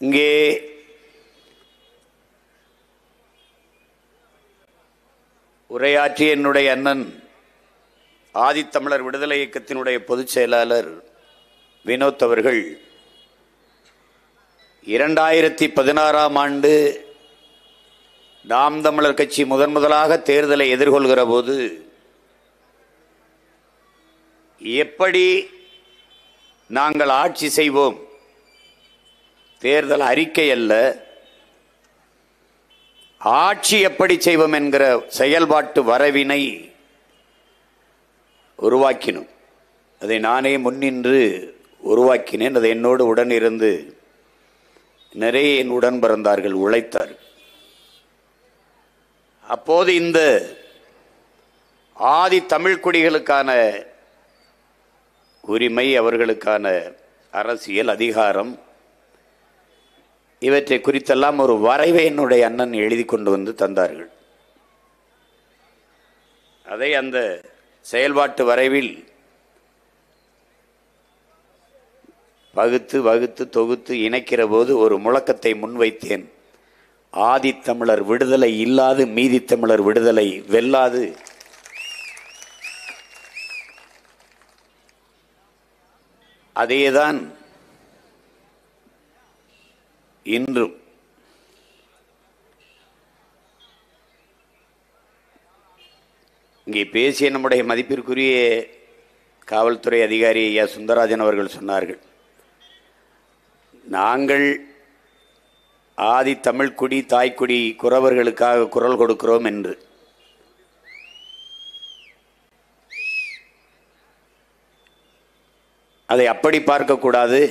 இங்கே உரையாற்றிய என்னுடைய அண்ணன் ஆதித்தமிழர் விடுதலை இயக்கத்தினுடைய பொதுச் செயலாளர் வினோத் அவர்கள் 2016ஆம் ஆண்டு நாம் தமிழர் கட்சி முதலாக தேர்தலை எதிர்கொள்கிற போது எப்படி நாங்கள் ஆட்சி செய்வோம், தேர்தல் அறிக்கை அல்ல, ஆட்சி எப்படி செய்வோம் என்கிற செயல்பாட்டு வரைவினை உருவாக்கினோம். அதை நானே முன்னின்று உருவாக்கினேன். அதை என்னோடு உடன் இருந்து நிறைய என் உடன் பிறந்தார்கள், உழைத்தார். அப்போது இந்த ஆதி தமிழ் குடிகளுக்கான உரிமை, அவர்களுக்கான அரசியல் அதிகாரம், இவற்றை குறித்தெல்லாம் ஒரு வரைவை என்னுடைய அண்ணன் எழுதி கொண்டு வந்து தந்தார்கள். அதை அந்த செயல்பாட்டு வரைவில் வகுத்து தொகுத்து இணைக்கிற போது ஒரு முழக்கத்தை முன்வைத்தேன். ஆதித்தமிழர் விடுதலை இல்லாது மீதி தமிழர் விடுதலை வெல்லாது. அதேதான் இன்றும். இங்கே பேசிய நம்முடைய மதிப்பிற்குரிய காவல்துறை அதிகாரி ஐயா சுந்தரராஜன் அவர்கள் சொன்னார்கள், நாங்கள் ஆதி தமிழ்குடி தாய்க்குடி குறவர்களுக்காக குரல் கொடுக்கிறோம் என்று. அதை அப்படி பார்க்கக்கூடாது.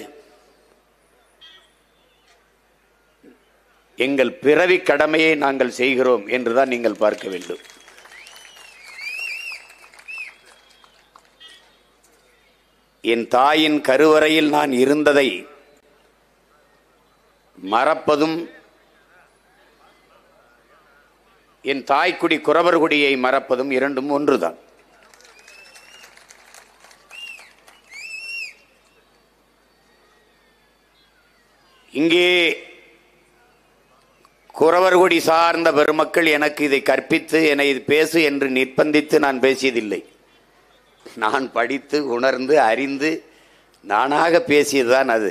எங்கள் பிறவி கடமையை நாங்கள் செய்கிறோம் என்றுதான் நீங்கள் பார்க்க வேண்டும். என் தாயின் கருவறையில் நான் இருந்ததை மறப்பதும், என் தாய்க்குடி குறவர் குடியை மறப்பதும் இரண்டும் ஒன்றுதான். இங்கே குறவர்குடி சார்ந்த பெருமக்கள் எனக்கு இதை கற்பித்து என்னை இது பேசு என்று நிர்பந்தித்து நான் பேசியதில்லை. நான் படித்து உணர்ந்து அறிந்து நானாக பேசியதுதான் அது.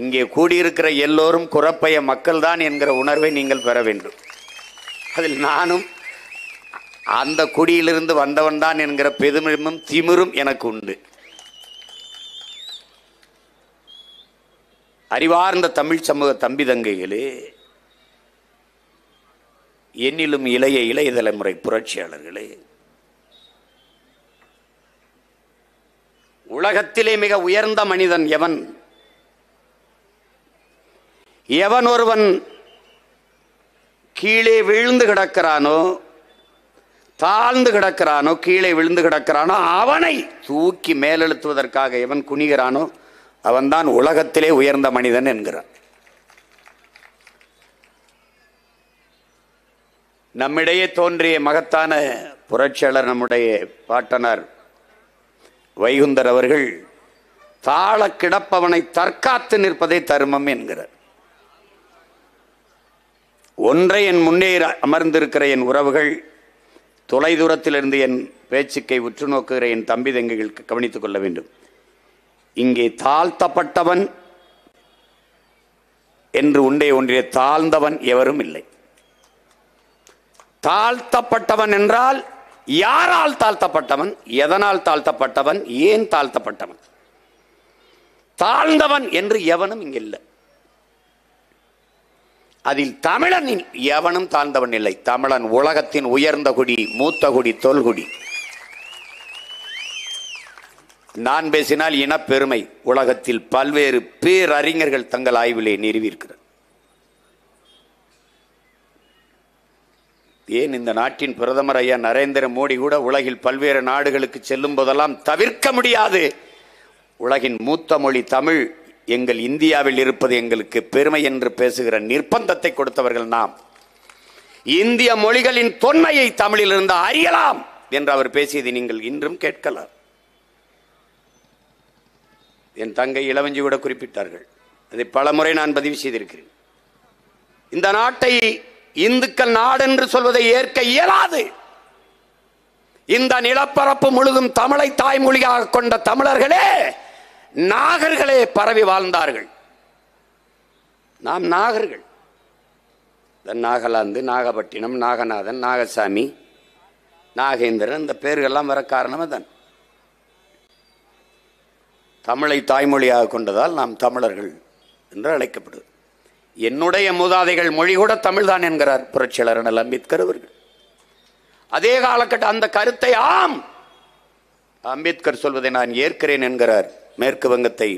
இங்கே கூடியிருக்கிற எல்லோரும் குறப்பைய மக்கள் தான் என்கிற உணர்வை நீங்கள் பெற வேண்டும். அதில் நானும் அந்த குடியிலிருந்து வந்தவன் தான் என்கிற பெருமிதமும் திமிரும் எனக்கு உண்டு. அறிவார்ந்த தமிழ் சமூக தம்பி தங்கைகளே, என்னிலும் இளைய தலைமுறை புரட்சியாளர்களே, உலகத்திலே மிக உயர்ந்த மனிதன் எவன்? எவன் ஒருவன் கீழே விழுந்து கிடக்கிறானோ, தாழ்ந்து கிடக்கிறானோ, கீழே விழுந்து கிடக்கிறானோ, அவனை தூக்கி மேலெழுத்துவதற்காக எவன் குனிகிறானோ அவன்தான் உலகத்திலே உயர்ந்த மனிதன் என்கிறான். நம்மிடையே தோன்றிய மகத்தான புரட்சியாளர் நம்முடைய பாட்டனார் வைகுந்தர் அவர்கள் தாழ கிடப்பவனை தற்காத்து நிற்பதை தர்மம் என்கிறார். ஒன்றை என் முன்னே அமர்ந்திருக்கிற என் உறவுகள், தொலைதூரத்திலிருந்து என் பேச்சுக்கை உற்று நோக்குகிற என் தம்பி தங்கைகளுக்கு கவனித்துக் கொள்ள வேண்டும். இங்கே தாழ்த்தப்பட்டவன் என்று உண்டே ஒன்றிய தாழ்ந்தவன் எவரும் இல்லை. தாழ்த்தப்பட்டவன் என்றால் யாரால் தாழ்த்தப்பட்டவன், எதனால் தாழ்த்தப்பட்டவன், ஏன் தாழ்த்தப்பட்டவன்? தாழ்ந்தவன் என்று எவனும் இங்கில்லை. அதில் தமிழன் எவனும் தாழ்ந்தவன் இல்லை. தமிழன் உலகத்தின் உயர்ந்த குடி, மூத்த குடி, தொல்குடி. நான் பேசினால் இனப்பெருமை உலகத்தில் பல்வேறு பேரறிஞர்கள் தங்கள் ஆய்விலே நிறுவியிருக்கிறார். ஏன் இந்த நாட்டின் பிரதமர் ஐயா நரேந்திர மோடி கூட உலகில் பல்வேறு நாடுகளுக்கு செல்லும் போதெல்லாம் தவிர்க்க முடியாது, உலகின் மூத்த மொழி தமிழ் எங்கள் இந்தியாவில் இருப்பது எங்களுக்கு பெருமை என்று பேசுகிற நிர்பந்தத்தை கொடுத்தவர்கள் நாம். இந்திய மொழிகளின் தொன்மையை தமிழிலிருந்து அறியலாம் என்று அவர் பேசியதை நீங்கள் இன்றும் கேட்கலாம். என் தங்கை இளவஞ்சி கூட குறிப்பிட்டார்கள். அதை பலமுறை நான் பதிவு செய்திருக்கிறேன். இந்த நாட்டை இந்துக்கள் நாடு என்று சொல்வதை ஏற்க இயலாது. இந்த நிலப்பரப்பு முழுதும் தமிழை தாய்மொழியாக கொண்ட தமிழர்களே நாகர்களே பரவி வாழ்ந்தார்கள். நாம் நாகர்கள். நாகாலாந்து, நாகப்பட்டினம், நாகநாதன், நாகசாமி, நாகேந்திரன், இந்த பேர்கள்லாம் வர காரணமே தான் தமிழை தாய்மொழியாக கொண்டதால் நாம் தமிழர்கள் என்று அழைக்கப்படுது. என்னுடைய மூதாதைகள் மொழி கூட தமிழ்தான் என்கிறார் புரட்சியாளர் அண்ணல் அம்பேத்கர் அவர்கள். அதே காலகட்டம் அந்த கருத்தை ஆம் அம்பேத்கர் சொல்வதை நான் ஏற்கிறேன் என்கிறார் மேற்கு வங்கத்தை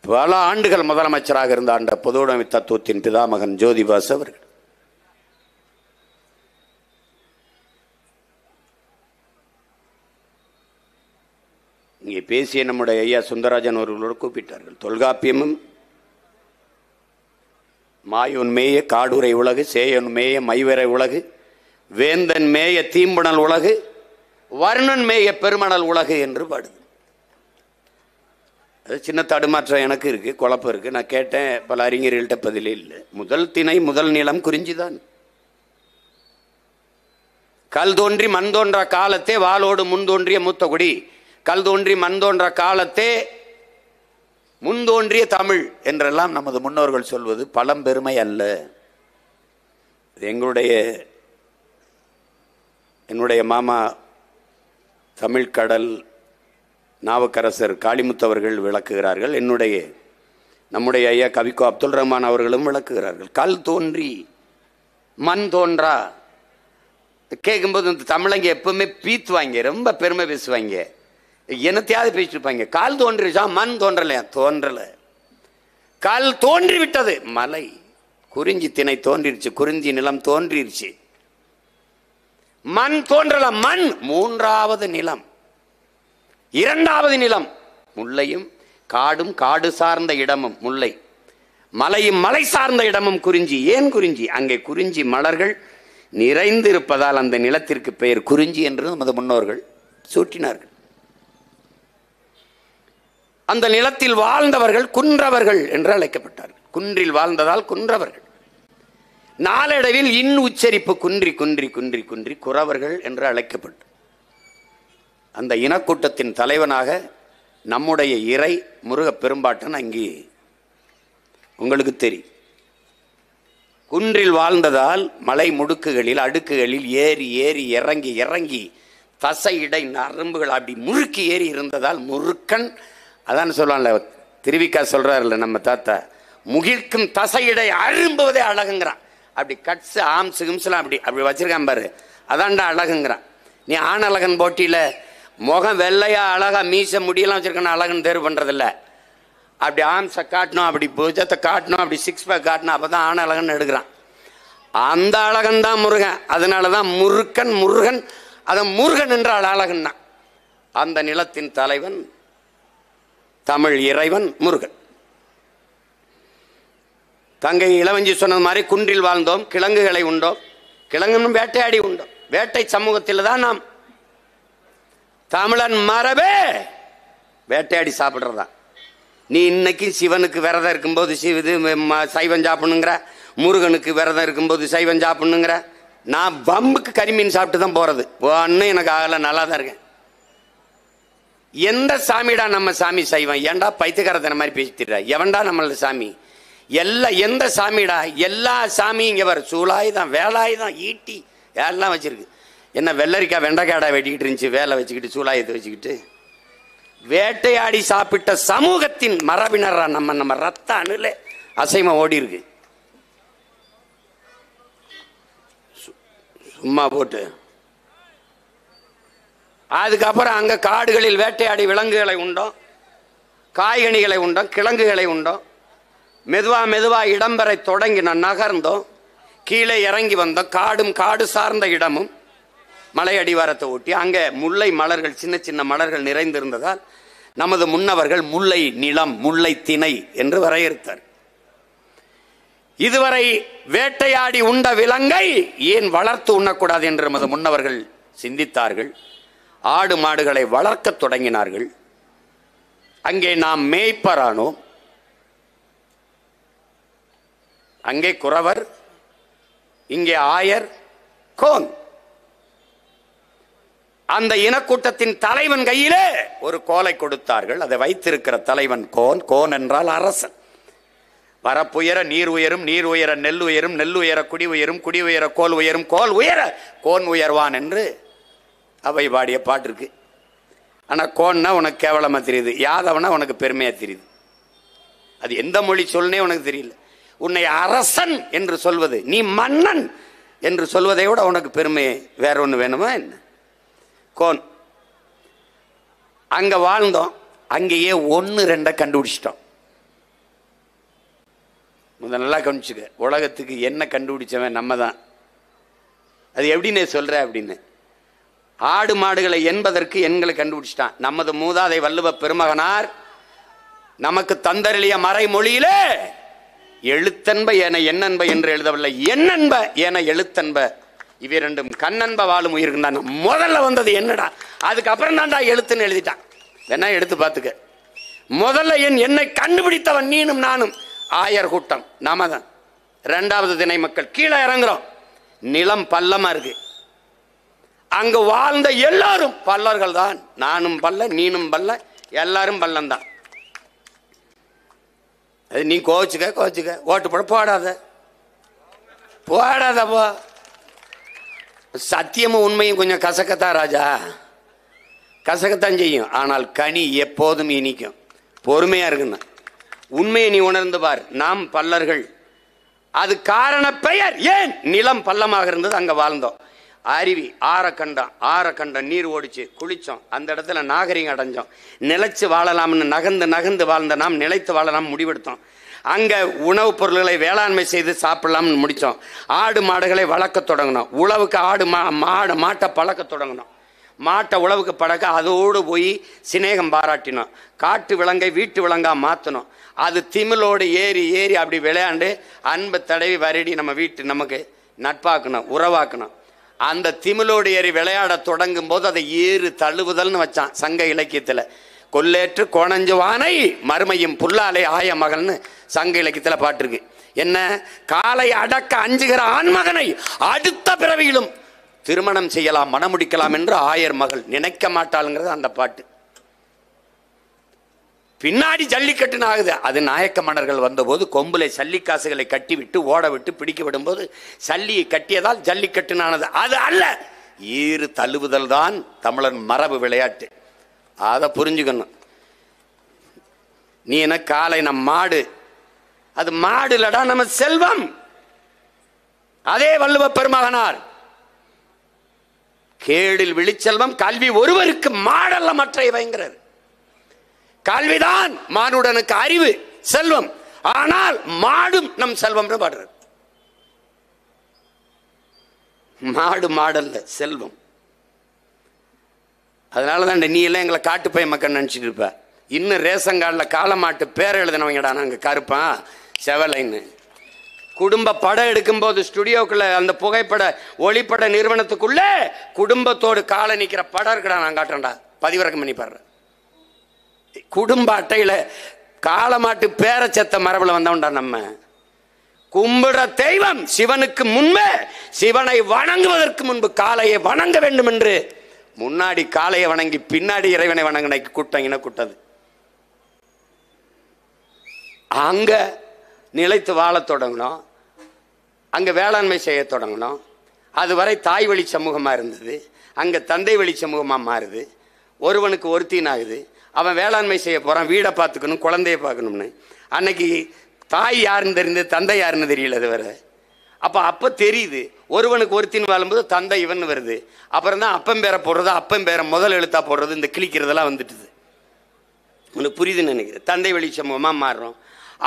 பல ஆண்டுகள் முதலமைச்சராக இருந்த ஆண்ட பொதுவுடைமை தத்துவத்தின் பிதாமகன் ஜோதிபாசு அவர்கள். இங்கே பேசிய நம்முடைய ஐயா சுந்தரராஜன் அவர்களோடு கூப்பிட்டார்கள். தொல்காப்பியமும் மாயோன் மேய காடுரை உலகு, சேயோன் மேய மைவரை உலகு, வேந்தன் மேய தீம்புணல் உலகு, வர்ணன் மேய பெருமணல் உலகு என்று பாடுது. அது சின்ன தடுமாற்றம் எனக்கு இருக்கு, குழப்பம் இருக்கு. நான் கேட்டேன், பல அறிஞர்கள்ட்ட பதிலே இல்லை. முதல் திணை முதல் நிலம் குறிஞ்சிதான். கல் தோன்றி மண் தோன்ற காலத்தே வாளோடு முன் தோன்றிய மூத்த குடி, கல் தோன்றி மண் தோன்ற காலத்தே முன்தோன்றிய தமிழ் என்றெல்லாம் நமது முன்னோர்கள் சொல்வது பழம்பெருமை அல்ல. என்னுடைய மாமா தமிழ்கடல் நாவுக்கரசர் காளிமுத்தவர்கள் விளக்குகிறார்கள். நம்முடைய ஐயா கவிக்கோ அப்துல் ரஹ்மான் அவர்களும் விளக்குகிறார்கள். கல் தோன்றி மண் தோன்றா கேட்கும்போது இந்த தமிழங்க எப்பவுமே பீத்துவாங்க, ரொம்ப பெருமை பேசுவாங்க, என்னத்தையாவது பேசிட்டு இருப்பாங்க. கால் தோன்றிச்சா, மண் தோன்றலையா? தோன்றல. கால் தோன்றி விட்டது. மலை குறிஞ்சி திணை தோன்றிருச்சு, குறிஞ்சி நிலம் தோன்றிருச்சு. மண் தோன்றல. மண் மூன்றாவது நிலம், இரண்டாவது நிலம். முல்லையும் காடும் காடு சார்ந்த இடமும் முல்லை, மலையும் மலை சார்ந்த இடமும் குறிஞ்சி. ஏன் குறிஞ்சி? அங்கே குறிஞ்சி மலர்கள் நிறைந்திருப்பதால் அந்த நிலத்திற்கு பெயர் குறிஞ்சி என்று நமது முன்னோர்கள் சூட்டினார்கள். அந்த நிலத்தில் வாழ்ந்தவர்கள் குன்றவர்கள் என்று அழைக்கப்பட்டார்கள். குன்றில் வாழ்ந்ததால் குன்றவர்கள். நாளடைவில் இன் உச்சரிப்பு குன்றி குன்றி குன்றி குன்றி குறவர்கள் என்று அழைக்கப்பட்டு அந்த இனக்கூட்டத்தின் தலைவனாக நம்முடைய இறை முருக பெரும்பாட்டன் அங்கே உங்களுக்கு தெரியும். குன்றில் வாழ்ந்ததால் மலை முடுக்குகளில் அடுக்குகளில் ஏறி ஏறி இறங்கி இறங்கி தசை இடை நரம்புகள் அப்படி முறுக்கி ஏறி இருந்ததால் முறுக்கன். அதான் சொல்லுவான்ல, திருவிக்கா சொல்றாருல்ல நம்ம தாத்தா, முகிழ்க்கும் தசையிடை அரும்புவதே அழகுங்கிறான். அப்படி கட்ஸ் ஆம்ஸ் கிம்ஸ்லாம் அப்படி அப்படி வச்சிருக்கான் பாரு, அதான்டா அழகுங்கிறான். நீ ஆணழகன் போட்டியில முகம் வெள்ளையா அழகா மீச முடியெல்லாம் வச்சிருக்கான அழகுன்னு தேர்வு பண்றதில்ல. அப்படி ஆம்ஸை காட்டணும், அப்படி புஜத்தை காட்டணும், அப்படி சிக்ஸ் பேக் காட்டணும், அப்பதான் ஆணழகன் எடுக்கிறான். அந்த அழகன் தான் முருகன். அதனாலதான் முருகன் முருகன், அதான் முருகன் என்றால் அழகன் தான். அந்த நிலத்தின் தலைவன் தமிழ் இறைவன் முருகன். தங்கை இளவஞ்சி சொன்னது மாதிரி குன்றில் வாழ்ந்தோம், கிழங்குகளை உண்டோம். கிழங்கு வேட்டையாடி உண்டோம். வேட்டை சமூகத்தில் தான் நாம். தமிழன் மரபே வேட்டையாடி சாப்பிட்றதா. நீ இன்னைக்கு சிவனுக்கு விரதம் இருக்கும்போது சைவம் சாப்பிடணுங்கிற, முருகனுக்கு விரதம் இருக்கும்போது சைவம் சாப்பிடணுங்கிற. நான் பம்புக்கு கரிமீன் சாப்பிட்டு தான் போறது. ஒன்னும் எனக்கு ஆகல, நல்லா தான் இருக்கேன். எந்த சாமிடா நம்ம சாமி சைவம்? ஏன்டா பைத்தியக்காரத்தன மாதிரி பேசிட்டுற? எவன்டா நம்மள சாமி? எந்த சாமிடா? எல்லா சாமியும் இங்க வர சூளாயுதம் வேலாயுதம் ஈட்டி எல்லாம் வச்சிருக்கு. என்ன வெள்ளரிக்காய் வெண்டைக்காடா வெட்டிக்கிட்டு இருந்துச்சு, வேலை வச்சுக்கிட்டு சூளாயுதத்தை வச்சுக்கிட்டு. வேட்டையாடி சாப்பிட்ட சமூகத்தின் மரபினரா நம்ம ரத்த அணுல அசைமம் ஓடி இருக்கு. சும்மா போட்டு அதுக்கப்புறம் அங்க காடுகளில் வேட்டையாடி விலங்குகளை உண்டோம், காய்கனிகளை உண்டோம், கிழங்குகளை உண்டோம். மெதுவா மெதுவா இடம்பெறை தொடங்கி நகர்ந்தோம், கீழே இறங்கி வந்தோம். காடும் காடு சார்ந்த இடமும் மலை அடிவாரத்தை ஒட்டி அங்கே முல்லை மலர்கள், சின்ன சின்ன மலர்கள் நிறைந்திருந்ததால் நமது முன்னவர்கள் முல்லை நிலம், முல்லை திணை என்று வரையறுத்தார். இதுவரை வேட்டையாடி உண்ட விலங்கை ஏன் வளர்த்து உண்ணக்கூடாது என்று நமது முன்னவர்கள் சிந்தித்தார்கள். ஆடு மாடுகளை வளர்க்க தொடங்கினார்கள். அங்கே நாம் மேய்ப்பரானோம். அங்கே குறவர், இங்கே ஆயர், கோன். அந்த இனக்கூட்டத்தின் தலைவன் கையிலே ஒரு கோலை கொடுத்தார்கள். அதை வைத்திருக்கிற தலைவன் கோன். கோன் என்றால் அரசன். வரப்புயர நீர் உயரும், நீர் உயர நெல் உயரும், நெல் உயர குடி உயரும், குடி உயர கோல் உயரும், கோல் உயர கோன் உயர்வான் என்று அவை பாடிய பாட்டு இருக்கு. ஆனால் கோன்னா உனக்கு கேவலமா தெரியுது, யாதவனா உனக்கு பெருமையா தெரியுது. அது எந்த மொழி சொல்னே உனக்கு தெரியல. உன்னை அரசன் என்று சொல்வது, நீ மன்னன் என்று சொல்வதை விட உனக்கு பெருமை வேற ஒன்று வேணுமா என்ன? கோன். அங்க வாழ்ந்தோம். அங்கேயே 1-2 கண்டுபிடிச்சிட்டோம். நல்லா கவனிச்சுக்க, உலகத்துக்கு என்ன கண்டுபிடிச்சவன் நம்ம தான். அது எப்படின்னு சொல்ற அப்படின்னு, ஆடு மாடுகளை என்பதற்கு எண்களை கண்டுபிடிச்சிட்டான். நமது மூதாதை வள்ளுவ பெருமகனார் நமக்கு தந்தருளிய மறைமொழியிலே எழுத்தன்ப என எண்ணன்ப என்று எழுதவில்லை, எண்ணன்ப என எழுத்தன்ப. இவை ரெண்டும் கண்ணன்ப வாழும் உயிர்தான். முதல்ல வந்தது என்னடா, அதுக்கப்புறம் தான்டா எழுத்துன்னு எழுதிட்டான். வேணா எடுத்து பார்த்துக்க. முதல்ல என்னை கண்டுபிடித்தவன் நீனும் நானும், ஆயர் கூட்டம் நாம தான். 2வது திணை மக்கள். கீழே இறங்குறோம். நிலம் பள்ளமா இருக்கு. அங்கு வாழ்ந்த எல்லாரும் பல்லர்கள் தான். நானும் பல்ல, நீனும் பல்ல, எல்லாரும் பள்ளம் தான். அது நீ கோச்சுக்க ஓட்டு போட போடாத போ. சத்தியமும் உண்மையும் கொஞ்சம் கசக்கத்தான் ராஜா, கசக்கத்தான் செய்யும். ஆனால் கனி எப்போதும் இனிக்கும். பொறுமையா இருக்குன்னு உண்மையை நீ உணர்ந்து பார். நாம் பல்லர்கள். அது காரண பெயர். ஏன் நிலம் பள்ளமாக இருந்தது, அங்க வாழ்ந்தோம். அருவி ஆற நீர் ஓடிச்சு, குளிச்சோம். அந்த இடத்துல நாகரிகம் அடைஞ்சோம். நிலைச்சு வாழலாம்னு நகர்ந்து வாழ்ந்த நாம் நிலைத்து வாழலாம் முடிவெடுத்தோம். அங்க உணவுப் பொருள்களை வேளாண்மை செய்து சாப்பிடலாம்னு முடிச்சோம். ஆடு மாடுகளை வளர்க்க தொடங்கினோம். உழவுக்கு மாட்டை பழக்க தொடங்கினோம். மாட்டை உழவுக்கு பழக்க அதோடு போய் சிநேகம் பாராட்டினோம். காட்டு விலங்கை வீட்டு விலங்கா மாற்றணும். அது திமிலோடு ஏறி அப்படி விளையாண்டு அன்பு தடவி வருடி நம்ம வீட்டு நமக்கு நட்பாக்கணும், உறவாக்கணும். அந்த திமிலோடு ஏறி விளையாட தொடங்கும் போது அதை ஏறு தழுவுதல்னு வச்சான் சங்க இலக்கியத்துல. கொல்லேற்று கோணஞ்சுவானை மறுமையும் புல்லாலை ஆய மகள்னு சங்க இலக்கியத்துல பாட்டிருக்கு. என்ன, காலை அடக்க அஞ்சுகிற ஆண்மகனை அடுத்த பிறவியிலும் திருமணம் செய்யலாம், மணமுடிக்கலாம் என்று ஆயர் மகள் நினைக்க மாட்டாளுங்கிறது அந்த பாட்டு. பின்னாடி ஜல்லிக்கட்டுன்னு ஆகுது. அது நாயக்க மன்னர்கள் வந்தபோது கொம்புல சல்லிக்காசுகளை கட்டி விட்டு ஓட விட்டு பிடிக்க விடும்போது சல்லியை கட்டியதால் ஜல்லிக்கட்டுனானது. அது அல்ல, ஈறு தழுவுதல் தான் தமிழர் மரபு விளையாட்டு. அதை புரிஞ்சுக்கணும். நீ என்ன காலை நம் மாடு, அது மாடு இல்லடா, நம்ம செல்வம். அதே வள்ளுவ பெருமகனார் கேடில் விழிச்செல்வம் கல்வி ஒருவருக்கு மாடல்ல மற்ற இவைங்கிறார். கல்விதான் மானுடனுக்கு அறிவு செல்வம். ஆனால் மாடும் நம் செல்வம் பாடுறார். மாடு மாடல்ல செல்வம். அதனாலதான் நீ எல்லாம் எங்களை காட்டு பைய மக்கள் நினைச்சிட்டு இருப்ப. இன்னும் ரேஷன் கார்டில் காலமாட்டு பேர் எழுதினவங்கடா நாங்க கருப்பான் செவலைன்னு. குடும்ப படம் எடுக்கும் போது ஸ்டுடியோக்குள்ள அந்த புகைப்பட ஒளிப்பட நிறுவனத்துக்குள்ள குடும்பத்தோடு காலை நிக்கிற படம் இருக்கடா, நான் காட்டுறேன்டா, பதிவிறக்கம் பண்ணி பாடுறேன். குடும்ப அட்டையில காலமாட்டு பேர செத்த மரபுல வந்தவன்டா நம்ம. கும்பிடுற தெய்வம் சிவனுக்கு முன்பே, சிவனை வணங்குவதற்கு முன்பு காளையை வணங்க வேண்டும் என்று முன்னாடி காளையை வணங்கி பின்னாடி இறைவனை வணங்கின கூட்டம் இனக்கூட்டது. அங்க நிலைத்து வாழ தொடங்கினோம். அங்க வேளாண்மை செய்ய தொடங்கினோம். அதுவரை தாய் வழி சமூகமா இருந்தது. அங்க தந்தை வழி சமூகமா மாறுது. ஒருவனுக்கு ஒருத்தின் ஆகுது. அவன் வேளாண்மை செய்ய போறான், வீடை பார்த்துக்கணும், குழந்தைய பார்க்கணும்னு. அன்னைக்கு தாய் யாருன்னு தெரியுது, தந்தை யாருன்னு தெரியல. அது வேற. அப்ப தெரியுது, ஒருவனுக்கு ஒருத்தின் வாழும்போது தந்தை இவன் வருது. அப்புறம் தான் அப்பம் பேரை போடுறது, அப்பம் பேரை முதல் எழுத்தா போடுறது, இந்த கிளிக்கிறதெல்லாம் வந்துட்டுது. உனக்கு புரியுதுன்னு நினைக்கிறேன். தந்தை வழி சமூகமா மாறுறோம்.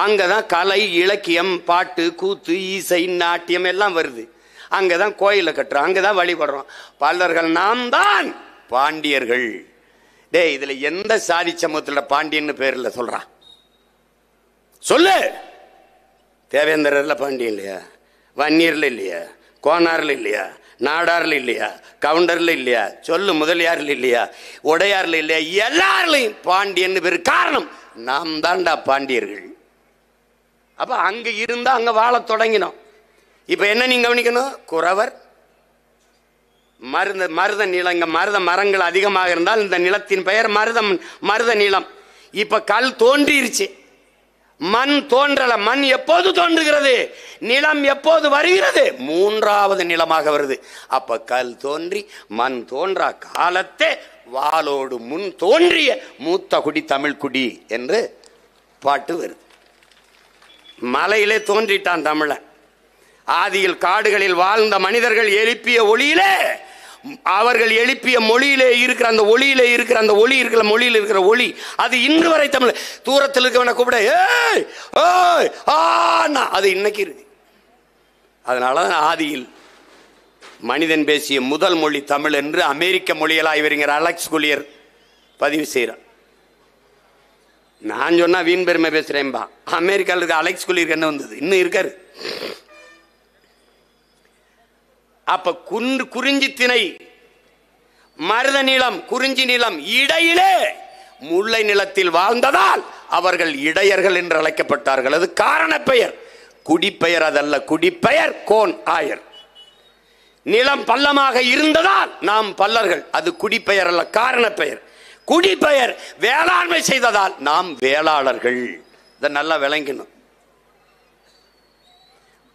அங்கதான் கலை, இலக்கியம், பாட்டு, கூத்து, இசை, நாட்டியம் எல்லாம் வருது. அங்கதான் கோயிலை கட்டுறோம், அங்கதான் வழிபடுறோம். பல்லர்கள் நாம் தான் பாண்டியர்கள். டே, இதுல எந்த சாதி சமூகத்துல பாண்டியன்னு பேர்ல சொல்றான் சொல்லு. தேவேந்திரர்ல பாண்டியன் இல்லையா? வன்னியர்ல இல்லையா? கோனார்ல இல்லையா? நாடார்ல இல்லையா? கவுண்டர்ல இல்லையா? சொல்லு. முதலியார்ல இல்லையா? உடையார்ல இல்லையா? எல்லாருலையும் பாண்டியன் பேர். காரணம் நாம் தான்டா பாண்டியர்கள். அப்ப அங்க இருந்தா அங்க வாழ தொடங்கினோம். இப்ப என்ன நீங்க கவனிக்கணும், குறவர் மருத நிலம், இங்க மருத மரங்கள் அதிகமாக இருந்தால் இந்த நிலத்தின் பெயர் மருத நிலம். இப்ப கல் தோன்றிருச்சு, மண் தோன்றல. மண் எப்போது தோன்றுகிறது? நிலம் எப்போது வருகிறது? மூன்றாவது நிலமாக வருது. அப்ப கல் தோன்றி மண் தோன்றா காலத்தே வாளோடு முன் தோன்றிய மூத்த குடி தமிழ் குடி என்று பாட்டு வருது. மலையிலே தோன்றிட்டான் தமிழன். ஆதியில் காடுகளில் வாழ்ந்த மனிதர்கள் எழுப்பிய ஒளியிலே, அவர்கள் எழுப்பிய மொழியிலே இருக்கிற அந்த ஒளியிலே இருக்கிற அந்த ஒளி இருக்கிற மொழியில் இருக்கிற ஒளி, அது இன்று வரை தமிழ். தூரத்தில் இருக்கவனை கூப்பிட ஏய் ஓய் ஆனா அது இன்னைக்கு இருக்கு. அதனால ஆதியில் மனிதன் பேசிய முதல் மொழி தமிழ் என்று அமெரிக்க மொழியலா இவருங்கிற அலெக்ஸ் குலியர் பதிவு செய்கிறார். நான் சொன்னா வீண் பெருமை பேசுறேன்பா. அமெரிக்காவில் இருக்க அலெக்ஸ் குலியருக்கு என்ன வந்தது? இன்னும் இருக்காரு. அப்ப குறிஞ்சி திணை, மருத நிலம், குறிஞ்சி நிலம் இடையிலே முல்லை நிலத்தில் வாழ்ந்ததால் அவர்கள் இடையர்கள் என்று அழைக்கப்பட்டார்கள். அது காரண பெயர், குடிப்பெயர் அதல்ல. குடிப்பெயர் கோன் ஆயர். நிலம் பள்ளமாக இருந்ததால் நாம் பல்லர்கள், அது குடிப்பெயர் அல்ல, காரண பெயர். குடிப்பெயர் வேளாண்மை செய்ததால் நாம் வேளாளர்கள். இதை நல்லா விளங்கணும்.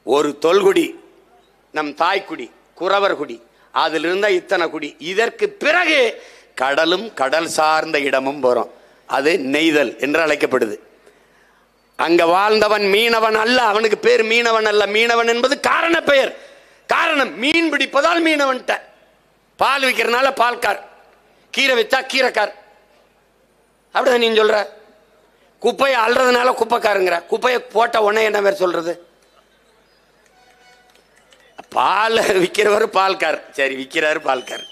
ஒரு தொல்குடி நம் தாய்க்குடி குறவர் குடி, அதில் இருந்த இத்தனை குடி. இதற்கு பிறகு கடலும் கடல் சார்ந்த இடமும் போறோம். அது நெய்தல் என்று அழைக்கப்படுது. அங்க வாழ்ந்தவன் மீனவன் அல்ல, அவனுக்கு பேர் மீனவன் அல்ல. மீனவன் என்பது காரண பெயர். காரணம், மீன் பிடிப்பதால் மீனவன். பால் விற்கிறதுனால பால்கார், கீரை வச்சா கீரைக்கார். அப்படிதான் நீ சொல்ற. குப்பையை அல்றதுனால குப்பைக்காருங்கிற. குப்பையை போட்ட உடனே என்ன பேர் சொல்றது? பால் விற்கிறவர் பால்கார், சரி விற்கிறார் பால்கார்.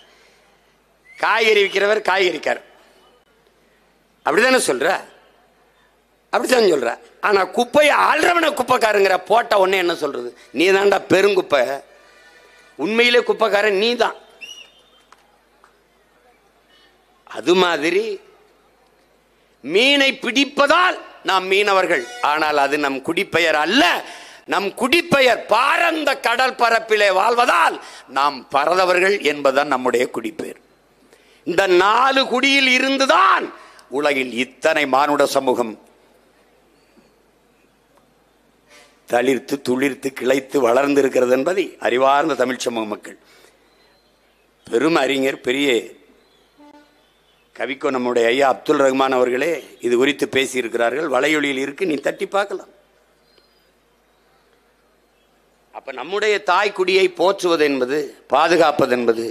காய்கறி விற்கிறவர் காய்கறிக்கார். அப்படிதானே சொல்ற? அப்படித்தான் சொல்ற. ஆனா குப்பையை ஆள்றவனை குப்பைக்காரங்கிற. போட்ட உடனே என்ன சொல்றது? நீ தான்டா பெருங்குப்பை. உண்மையிலே குப்பைக்காரன் நீ தான். அது மாதிரி மீனை பிடிப்பதால் நாம் மீனவர்கள். ஆனால் அது நம் குடிப்பெயர் அல்ல. நம் குடிப்பெயர் பாரந்த கடல் பரப்பிலே வாழ்வதால் நாம் பரதவர்கள் என்பதுதான் நம்முடைய குடிப்பெயர். இந்த 4 குடியில் இருந்துதான் உலகில் இத்தனை மானுட சமூகம் தளிர்த்து துளிர்த்து கிளைத்து வளர்ந்து இருக்கிறது என்பதை அறிவார்ந்த தமிழ் சமூக மக்கள், பெரும் அறிஞர், பெரிய கவிக்கோ நம்முடைய ஐயா அப்துல் ரஹ்மான் அவர்களே இது குறித்து பேசியிருக்கிறார்கள். வலையொலியில் இருக்கு, நீ தட்டி பார்க்கலாம். அப்ப நம்முடைய தாய்க்குடியை போற்றுவது என்பது, பாதுகாப்பது என்பது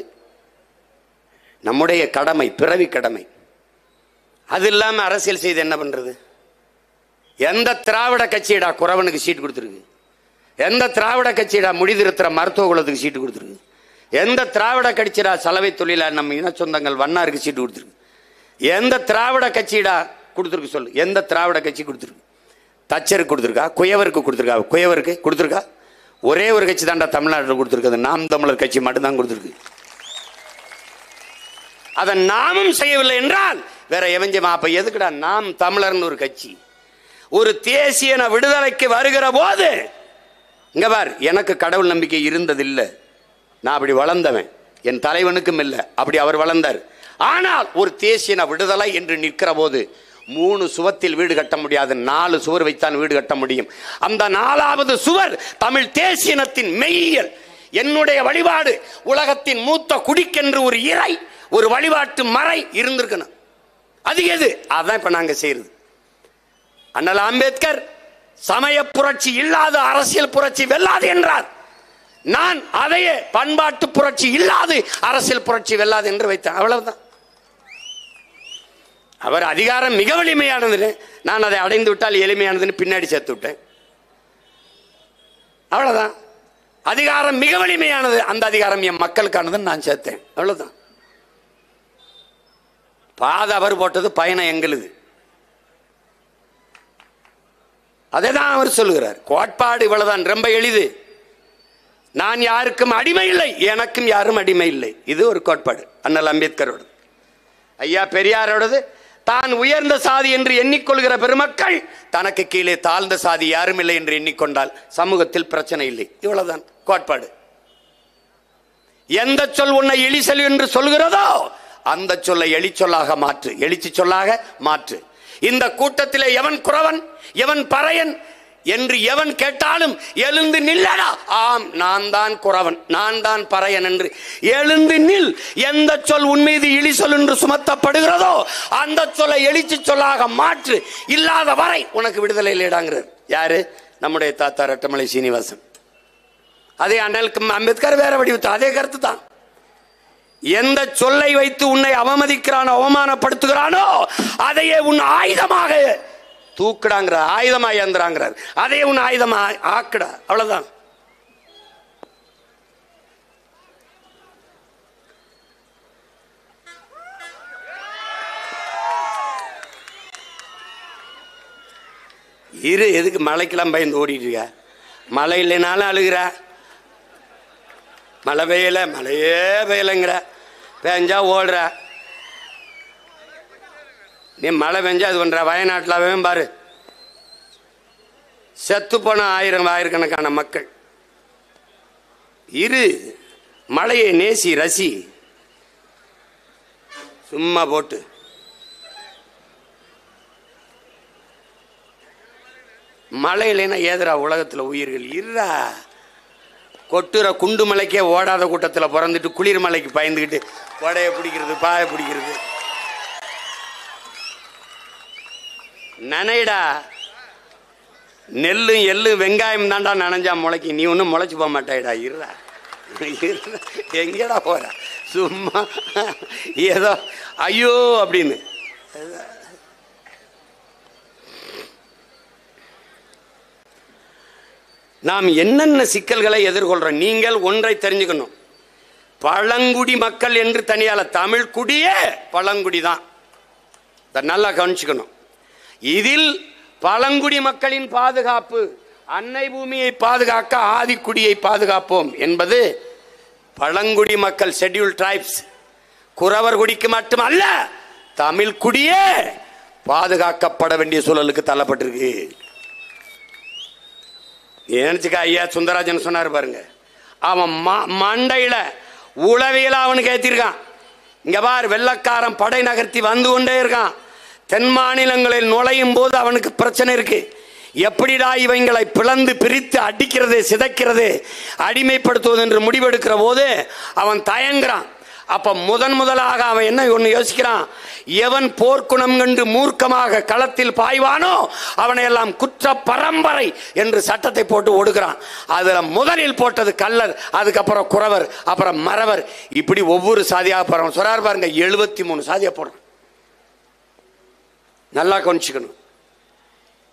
நம்முடைய கடமை, பிறவி கடமை. அது இல்லாம அரசியல் செய்து என்ன பண்றது? எந்த திராவிட கட்சியடா குறவனுக்கு சீட்டு கொடுத்துருக்கு? எந்த திராவிட கட்சியடா முடிதிருத்துற மருத்துவ குலத்துக்கு சீட்டு கொடுத்துருக்கு? எந்த திராவிட கட்சியடா சலவை தொழிலா நம்ம இன சொந்தங்கள் வண்ணாருக்கு சீட்டு கொடுத்துருக்கு? எந்த திராவிட கட்சியடா கொடுத்துருக்கு சொல்லு? எந்த திராவிட கட்சி கொடுத்துருக்கு? தச்சருக்கு கொடுத்துருக்கா? குயவருக்கு கொடுத்துருக்கா? குயவருக்கு கொடுத்துருக்கா? ஒரே ஒரு கட்சி தான்டா தமிழ்நாட்டில் கொடுத்துருக்கு, நாம் தமிழர் கட்சி மட்டும்தான் கொடுத்துருக்கு. அதை நாமும் செய்யவில்லை என்றால் வேற எவஞ்சமா? அப்ப எதுக்குடா நாம் தமிழர்னு ஒரு கட்சி? ஒரு தேசிய விடுதலைக்கு வருகிற போது இங்க பார், எனக்கு கடவுள் நம்பிக்கை இருந்ததில்லை, நான் அப்படி வளர்ந்தவன், என் தலைவனுக்கும் இல்லை, அப்படி அவர் வளர்ந்தார். ஆனால் ஒரு தேசிய விடுதலை என்று நிற்கிற போது 3 சுவத்தில் வீடு கட்ட முடியாது, 4 சுவர் வைத்தான் வீடு கட்ட முடியும். அந்த 4வது சுவர் தமிழ் தேசியனத்தின் மெய்யியல். என்னுடைய வழிபாடு உலகத்தின் மூத்த குடிக்கென்று ஒரு இறை, ஒரு வழிபாட்டு மறை இருந்திருக்கணும். அது எது? அதான் இப்ப நாங்க செய்யறது. அண்ணல் அம்பேத்கர் சமய புரட்சி இல்லாத அரசியல் புரட்சி வெல்லாது என்றார். நான் அதையே பண்பாட்டு புரட்சி இல்லாது அரசியல் புரட்சி வெல்லாது என்று வைத்தேன். அவ்வளவுதான். அவர் அதிகாரம் மிக வலிமையானது, நான் அதை அடைந்து விட்டால் எளிமையானதுன்னு பின்னாடி சேர்த்து விட்டேன். அவ்வளவுதான். அதிகாரம் மிக வலிமையானது, அந்த அதிகாரம் என் மக்களுக்கானதுன்னு நான் சேர்த்தேன். அவ்வளவுதான். பாதை அவர் போட்டது, பயணம் எங்களுது. அதை தான் அவர் சொல்லுகிறார். கோட்பாடு இவ்வளவுதான், ரொம்ப எளிது. நான் யாருக்கும் அடிமை இல்லை, எனக்கும் யாரும் அடிமை இல்லை. இது ஒரு கோட்பாடு அண்ணல் அம்பேத்கரோடு. ஐயா பெரியாரோடது தான் உயர்ந்த சாதி என்று எண்ணிக்கொள்கிற பெருமக்கள் தனக்கு கீழே தாழ்ந்த சாதி யாரும் இல்லை என்று எண்ணிக்கொண்டால் சமூகத்தில் பிரச்சனை இல்லை. இவ்வளவுதான் கோட்பாடு. எந்த சொல் உன்னை எளிசல் என்று சொல்கிறதோ அந்த சொல்லை எளிச்சொல்லாக மாற்று, எழுச்சி சொல்லாக மாற்று. இந்த கூட்டத்திலே எவன் குறவன் எவன் பறையன் என்று எவன் கேட்டாலும் எழுந்து நில்லடா. ஆம், நான் தான் குறவன், நான் தான் பறையன் என்று எழுந்து நில். எந்த சொல் உன்மீது இழி சொல் என்று சுமத்தப்படுகிறதோ அந்த சொல்லை எழுச்சி சொல்லாக மாற்று. இல்லாத வரை உனக்கு விடுதலை இல்லைடாங்கிறார். யாரு? நம்முடைய தாத்தா ரெட்டமலை சீனிவாசன். அதே அண்ணல் அம்பேத்கர் வேற வடிவத்து அதே கருத்து தான். எந்த சொல்லை வைத்து உன்னை அவமதிக்கிறானோ அவமானப்படுத்துகிறானோ அதையே உன் ஆயுதமாக தூக்குடாங்கிற, ஆயுதமாக இயந்திராங்கிறார். அதையே உன் ஆயுதமா ஆக்குடா. அவ்வளவுதான். இரு, எதுக்கு மழைக்கெல்லாம் பயந்து ஓடிட்டு இருக்க? மழை இல்லைனாலும் அழுகிற, மழை பெய்யல மழையே பெய்யலைங்கிற, பெஞ்சா ஓடுற. நீ மழை பெஞ்சா அது பண்ற. வயநாட்டில் பாரு, செத்து போன ஆயிரக்கணக்கான மக்கள். இரு, மழையை நேசி ரசி. சும்மா போட்டு மழை இல்லைன்னா ஏதுரா உலகத்தில் உயிர்கள்? இருறா, கொட்டுற குண்டு மலைக்கே ஓடாத கூட்டத்தில் பிறந்துட்டு குளிர் மலைக்கு பயந்துக்கிட்டு கொடையை பிடிக்கிறது, பாயை பிடிக்கிறது. நனைடா, நெல்லும் எள்ளும் வெங்காயம் தாண்டா நனைஞ்சா முளைக்கு. நீ ஒன்றும் முளைச்சு போக மாட்டாயிடா. இருடா, எங்கடா போற? சும்மா ஏதோ ஐயோ அப்படின்னு. நாம் என்னென்ன சிக்கல்களை எதிர்கொள்றோம்? நீங்கள் ஒன்றை தெரிஞ்சுக்கணும். பழங்குடி மக்கள் என்று தனியால, தமிழ் குடியே பழங்குடி தான். நல்லா கவனிச்சுக்கணும். இதில் பழங்குடி மக்களின் பாதுகாப்பு, அன்னை பூமியை பாதுகாக்க ஆதிக்குடியை பாதுகாப்போம் என்பது பழங்குடி மக்கள், ஷெட்யூல் டிரைப்ஸ், குறவர் குடிக்கு மட்டுமல்ல, தமிழ் குடியே பாதுகாக்கப்பட வேண்டிய சூழலுக்கு தள்ளப்பட்டிருக்கு. நினைச்சுக்க. ஐயா சுந்தரராஜன் சொன்னார் பாருங்க, அவன் மண்டையில உளவியல அவனுக்கு ஏத்திருக்கான். இங்க பார், வெள்ளக்காரன் படை நகர்த்தி வந்து கொண்டே இருக்கான். தென் மாநிலங்களில் நுழையும் போது அவனுக்கு பிரச்சனை இருக்கு. எப்படிடா இவங்களை பிளந்து பிரித்து அடிக்கிறது, சிதைக்கிறது, அடிமைப்படுத்துவது என்று முடிவெடுக்கிற போது அவன் தயங்குறான். அப்ப முதலாக அவன் என்ன ஒன்று யோசிக்கிறான்? எவன் போர்க்குணம் கண்டு மூர்க்கமாக களத்தில் பாய்வானோ அவனை எல்லாம் குற்ற பரம்பரை என்று சட்டத்தை போட்டு ஒடுக்கிறான். அதுல முதலில் போட்டது கள்ளர், அதுக்கப்புறம் குறவர், அப்புறம் மறவர், இப்படி ஒவ்வொரு சாதியாக போறான். சொல்றாரு பாருங்க, 73 சாதியா போடுறான். நல்லா கவனிச்சுக்கணும்.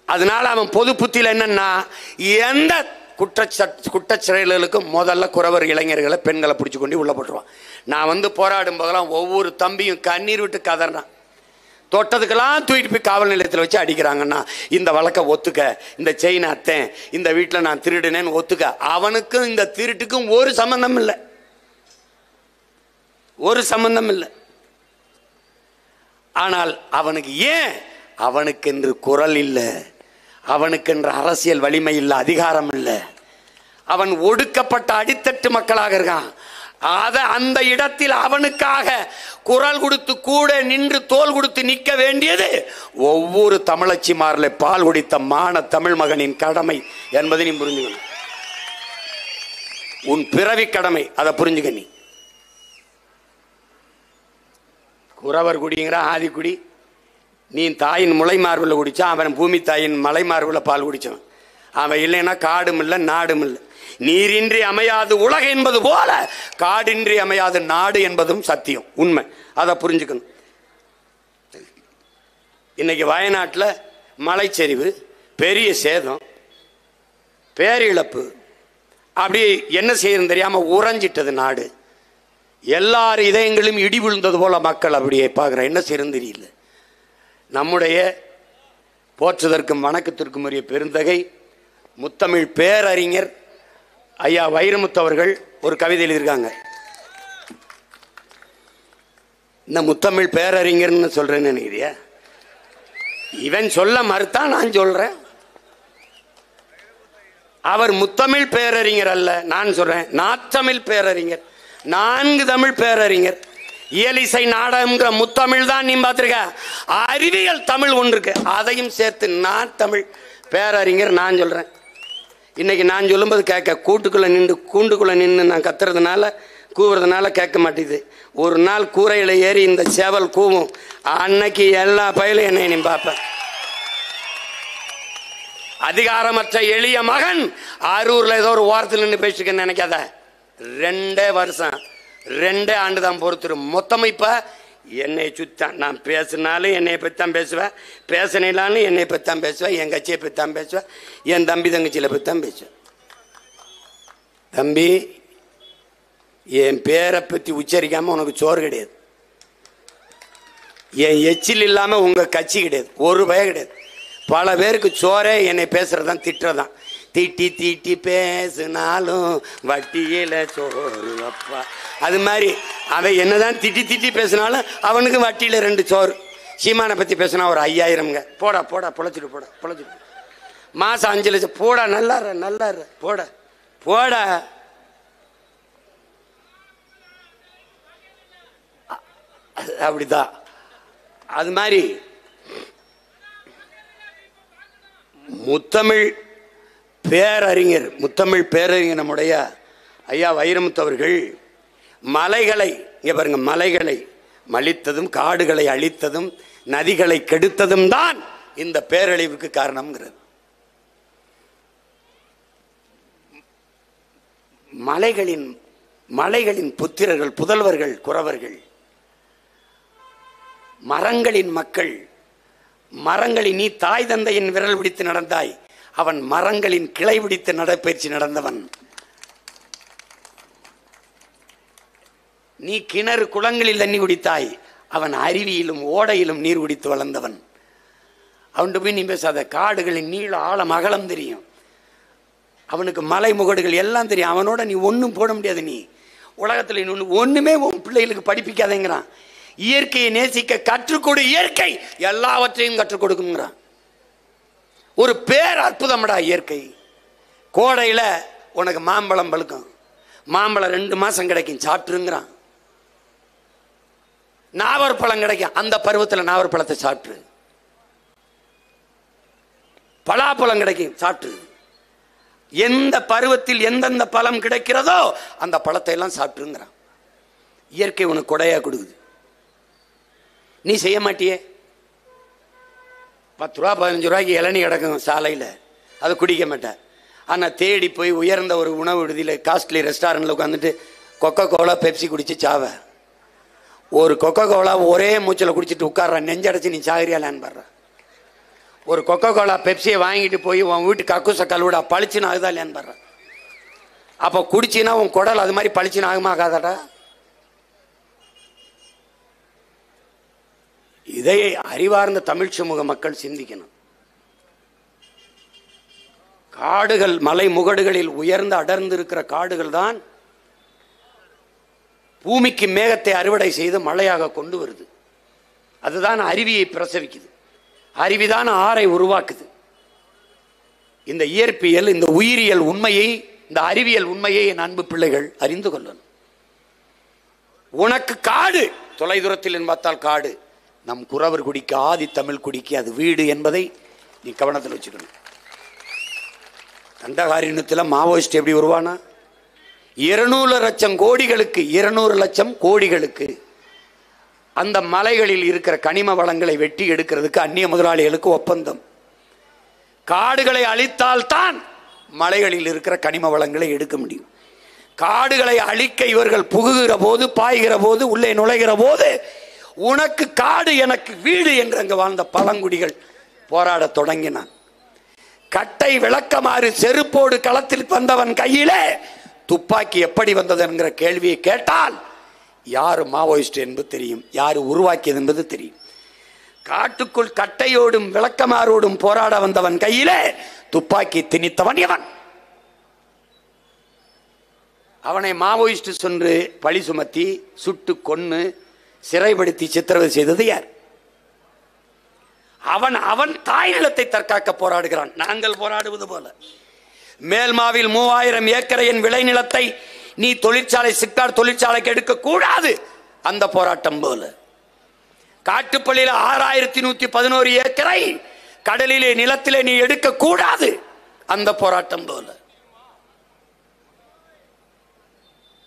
அதனால அவன் பொது புத்தியில் என்னன்னா, எந்த குற்றச்செயல்களுக்கும் முதல்ல குறவர் இளைஞர்களை, பெண்களை பிடிச்சி கொண்டு உள்ள போட்டுருவான். நான் வந்து போராடும் போதெல்லாம் ஒவ்வொரு தம்பியும் கண்ணீர் விட்டு கதறான். தொட்டதுக்கெல்லாம் தூக்கிட்டு போய் காவல் நிலையத்தில் வச்சு அடிக்கிறாங்கன்னா, இந்த வழக்கை ஒத்துக்க, இந்த செயினை அத்தேன், இந்த வீட்டில் நான் திருடினேன்னு ஒத்துக்க. அவனுக்கும் இந்த திருட்டுக்கும் ஒரு சம்பந்தம் இல்லை, ஒரு சம்பந்தம் இல்லை. ஆனால் அவனுக்கு ஏன்? அவனுக்கென்று குரல் இல்லை, அவனுக்கென்று அரசியல் வலிமை இல்லை, அதிகாரம் இல்லை. அவன் ஒடுக்கப்பட்ட அடித்தட்டு மக்களாக இருக்கான். அந்த இடத்தில் அவனுக்காக குரல் கொடுத்து கூட நின்று தோல் கொடுத்து நிற்க வேண்டியது ஒவ்வொரு தமிழச்சிமாரில் பால் குடித்த மான தமிழ் மகனின் கடமை என்பதை நீ புரிஞ்சுக்கணும். உன் பிறவி கடமை, அதை புரிஞ்சுக்க. நீ குறவர் குடிங்கிற ஆதிக்குடி, நீ தாயின் முளை மார்பில் குடிச்சான், அவன் பூமி தாயின் மலை மார்பில் பால் குடிச்சவன். அவன் இல்லைன்னா காடும் இல்லை நாடும் இல்லை. நீரின்றி அமையாது உலக என்பது போல காடின்றி அமையாது நாடு என்பதும் சத்தியம், உண்மை. அதை புரிஞ்சுக்கணும். இன்னைக்கு வயநாட்டில் மலைச்சரிவு, பெரிய சேதம், பேரிழப்பு, அப்படி என்ன செய்யணும் தெரியாம உறைஞ்சிட்டது நாடு. எல்லார் இதயங்களும் இடி விழுந்தது போல மக்கள் அப்படியே பார்க்குற, என்ன செய்யணும் தெரியல. நம்முடைய போற்றுதற்கும் வணக்கத்திற்கும் உரிய பெருந்தகை முத்தமிழ் பேரறிஞர் ஐயா வைரமுத்து அவர்கள் ஒரு கவிதை எழுதியிருக்காங்க. இந்த முத்தமிழ் பேரறிஞர்னு சொல்றேன்னு நினைக்கிறியா? இவன் சொல்ல மறுத்தான், நான் சொல்றேன். அவர் முத்தமிழ் பேரறிஞர் அல்ல, நான் சொல்றேன் நாத்தமிழ் பேரறிஞர். 4 தமிழ் பேரறிஞர். இயலிசை நாடகம்ங்கிற முத்தமிழ் தான் நீ பார்த்திருக்க. அறிவியல் தமிழ் ஒன்று இருக்கு, அதையும் சேர்த்து நாத்தமிழ் பேரறிஞர் நான் சொல்றேன். இன்னைக்கு நான் சொல்லும்போது கேட்க கூண்டுக்குள்ள நின்று நான் கத்துறதுனால கூவுறதுனால கேட்க மாட்டேது. ஒரு நாள் கூரையில ஏறி இந்த சேவல் கூவும், அன்னைக்கு எல்லா பயிலும் என்னை நீ பார்ப்பேன். அதிகாரமற்ற எளிய மகன் அரூர்ல ஏதோ ஒரு ஓரத்தில் நின்று பேசிருக்கேன்னு நினைக்காத. 2 வருஷம் 2 ஆண்டு தான் பொறுத்துரும். மொத்தம் இப்ப என்னை சுத்தான். நான் பேசினாலும் என்னைய பற்றி தான் பேசுவேன், பேசினாலும் என்னை பற்றி தான் பேசுவேன், என் கட்சியை பற்றி தான் பேசுவேன், என் தம்பி தங்கச்சியில பற்றி தான் பேசுவேன். தம்பி, என் பேரை பற்றி உச்சரிக்காம உனக்கு சோறு கிடையாது. என் எச்சில் இல்லாம உங்க கட்சி கிடையாது, ஒரு பய கிடையாது. பல பேருக்கு சோறே என்னை பேசுறதான் திட்டுறதான். தீட்டி தீட்டி பேசினாலும் வட்டியில சோறு அப்பா. அது மாதிரி அவன் என்னதான் திட்டி திட்டி பேசினாலும் அவனுக்கு வட்டியில 2 சோறு. சீமானை பத்தி பேசினா ஒரு 5000ங்க. போடா போடா பொழைச்சிட்டு போடா பொழைச்சிட்டு. மாசம் 5 லட்சம் போடா. நல்லா போட போட. அப்படிதான். அது மாதிரி முத்தமிழ் பேரறிஞர் நம்முடைய ஐயா வைரமுத்து அவர்கள் மலைகளை, இங்க பாருங்க, மலைகளை மலித்ததும் காடுகளை அழித்ததும் நதிகளை கெடுத்ததும் தான் இந்த பேரழிவுக்கு காரணம்ங்கிறது. மலைகளின் புத்திரர்கள், புதல்வர்கள், குறவர்கள், மரங்களின் மக்கள். மரங்களின் நீ தாய் தந்தையின் விரல் பிடித்து நடந்தாய், அவன் மரங்களின் கிளை பிடித்து நடைபயிற்சி நடந்தவன். நீ கிணறு குளங்களில் தண்ணி குடித்தாய், அவன் அருவியிலும் ஓடையிலும் நீர் குடித்து வளர்ந்தவன். அவன்கிட்ட போய் நீ பேசாத. காடுகளின் நீள ஆழம் அகலம் தெரியும், அவனுக்கு மலை முகடுகள் எல்லாம் தெரியும். அவனோட நீ ஒன்றும் போட முடியாது. நீ உலகத்தில் ஒண்ணுமே உன் பிள்ளைகளுக்கு படிப்பிக்காதேங்கிறான். இயற்கையை நேசிக்க கற்றுக்கொடு, இயற்கை எல்லாவற்றையும் கற்றுக் கொடுக்குங்கிறான். ஒரு பேர் அற்புதம்டா இயற்கை. கோடையில உனக்கு மாம்பழம் பழுக்கும், மாம்பழம் 2 மாசம் கிடைக்கும், சாப்பிட்டுருங்கிறான். நாவற்பழம் கிடைக்கும், அந்த பருவத்தில் நாவற்பழத்தை சாப்பிட்டு. பலாப்பழம் கிடைக்கும், சாப்பிட்டு. எந்த பருவத்தில் எந்தெந்த பழம் கிடைக்கிறதோ அந்த பழத்தை எல்லாம் சாப்பிட்டுருங்கிறான். இயற்கை உனக்கு கொடையா கொடுக்குது, நீ செய்ய மாட்டியே. 10 ரூபா 15 ரூபாய்க்கு இளநீ கிடக்கும் சாலையில், அதை குடிக்க மாட்டேன். ஆனால் தேடி போய் உயர்ந்த ஒரு உணவு விடுதியில் காஸ்ட்லி ரெஸ்டாரண்ட்டில் உட்காந்துட்டு கொக்கோ கோலா பெப்சி குடிச்சு சாவ. ஒரு கொக்கோ கோலா ஒரே மூச்சில் குடிச்சிட்டு உட்கார்றான், நெஞ்சடைச்சு நீ சாகரியாலான்னு பாடுற. ஒரு கொக்கோ கோலா பெப்சியை வாங்கிட்டு போய் உன் வீட்டு கக்கூச கழுவிடா, பளிச்சுன்னு ஆகுதா இல்லையான்னு பாடுற. அப்போ குடிச்சின்னா உன் குடல் அது மாதிரி பளிச்சுன்னு ஆகுமா ஆகாதாடா? இதை அறிவார்ந்த தமிழ் சமூக மக்கள் சிந்திக்கணும். காடுகள், மலை முகடுகளில் உயர்ந்து அடர்ந்து இருக்கிற காடுகள் தான் பூமிக்கு மேகத்தை அறுவடை செய்து மழையாக கொண்டு வருது. அதுதான் அருவியை பிரசவிக்குது, அருவிதான் ஆறை உருவாக்குது. இந்த இயற்பியல், இந்த உயிரியல் உண்மையை, இந்த அறிவியல் உண்மையை என் அன்பு பிள்ளைகள் அறிந்து கொள்ளணும். உனக்கு காடு தொலைதூரத்தில் பார்த்தால் காடு, நம் குறவர் குடிக்கு, ஆதி தமிழ் குடிக்கு அது வீடு என்பதை நீ கவனத்தில் வச்சுக்கணும். தண்டகாரண்யத்தில் மாவோயிஸ்ட் எப்படி உருவானா? 200 லட்சம் கோடிகளுக்கு 200 லட்சம் கோடிகளுக்கு அந்த மலைகளில் இருக்கிற கனிம வளங்களை வெட்டி எடுக்கிறதுக்கு அந்நிய முதலாளிகளுக்கு ஒப்பந்தம். காடுகளை அழித்தால்தான் மலைகளில் இருக்கிற கனிம வளங்களை எடுக்க முடியும். காடுகளை அழிக்க இவர்கள் புகுகிற போது, பாய்கிற போது, உள்ளே நுழைகிற போது, உனக்கு காடு எனக்கு வீடு என்று அங்கு வாழ்ந்த பழங்குடிகள் போராட தொடங்கினான். கட்டை விளக்கமாறு செருப்போடு களத்தில் வந்தவன் கையிலே துப்பாக்கி எப்படி வந்தது என்கிற கேள்வியை கேட்டால் யாரு மாவோயிஸ்ட் என்பது தெரியும், யாரு உருவாக்கியது என்பது தெரியும். காட்டுக்குள் கட்டையோடும் விளக்கமாறோடும் போராட வந்தவன் கையிலே துப்பாக்கி திணித்தவன் எவன்? அவனை மாவோயிஸ்ட் சென்று பழி சுமத்தி சுட்டு கொன்னு சிறைப்படுத்தி சித்திரவதை செய்தது யார்? அவன் அவன் தாய் நிலத்தை தற்காக்க போராடுகிறான். நாங்கள் போராடுவது போல. மேல்மாவில் 3000 ஏக்கரையின் விளைநிலத்தை நீ தொழிற்சாலை, சிப்காட் தொழிற்சாலைக்கு எடுக்க கூடாது, அந்த போராட்டம் போல. காட்டுப்பள்ளியில் 6111 ஏக்கரை கடலிலே நிலத்திலே நீ எடுக்க கூடாது, அந்த போராட்டம் போல.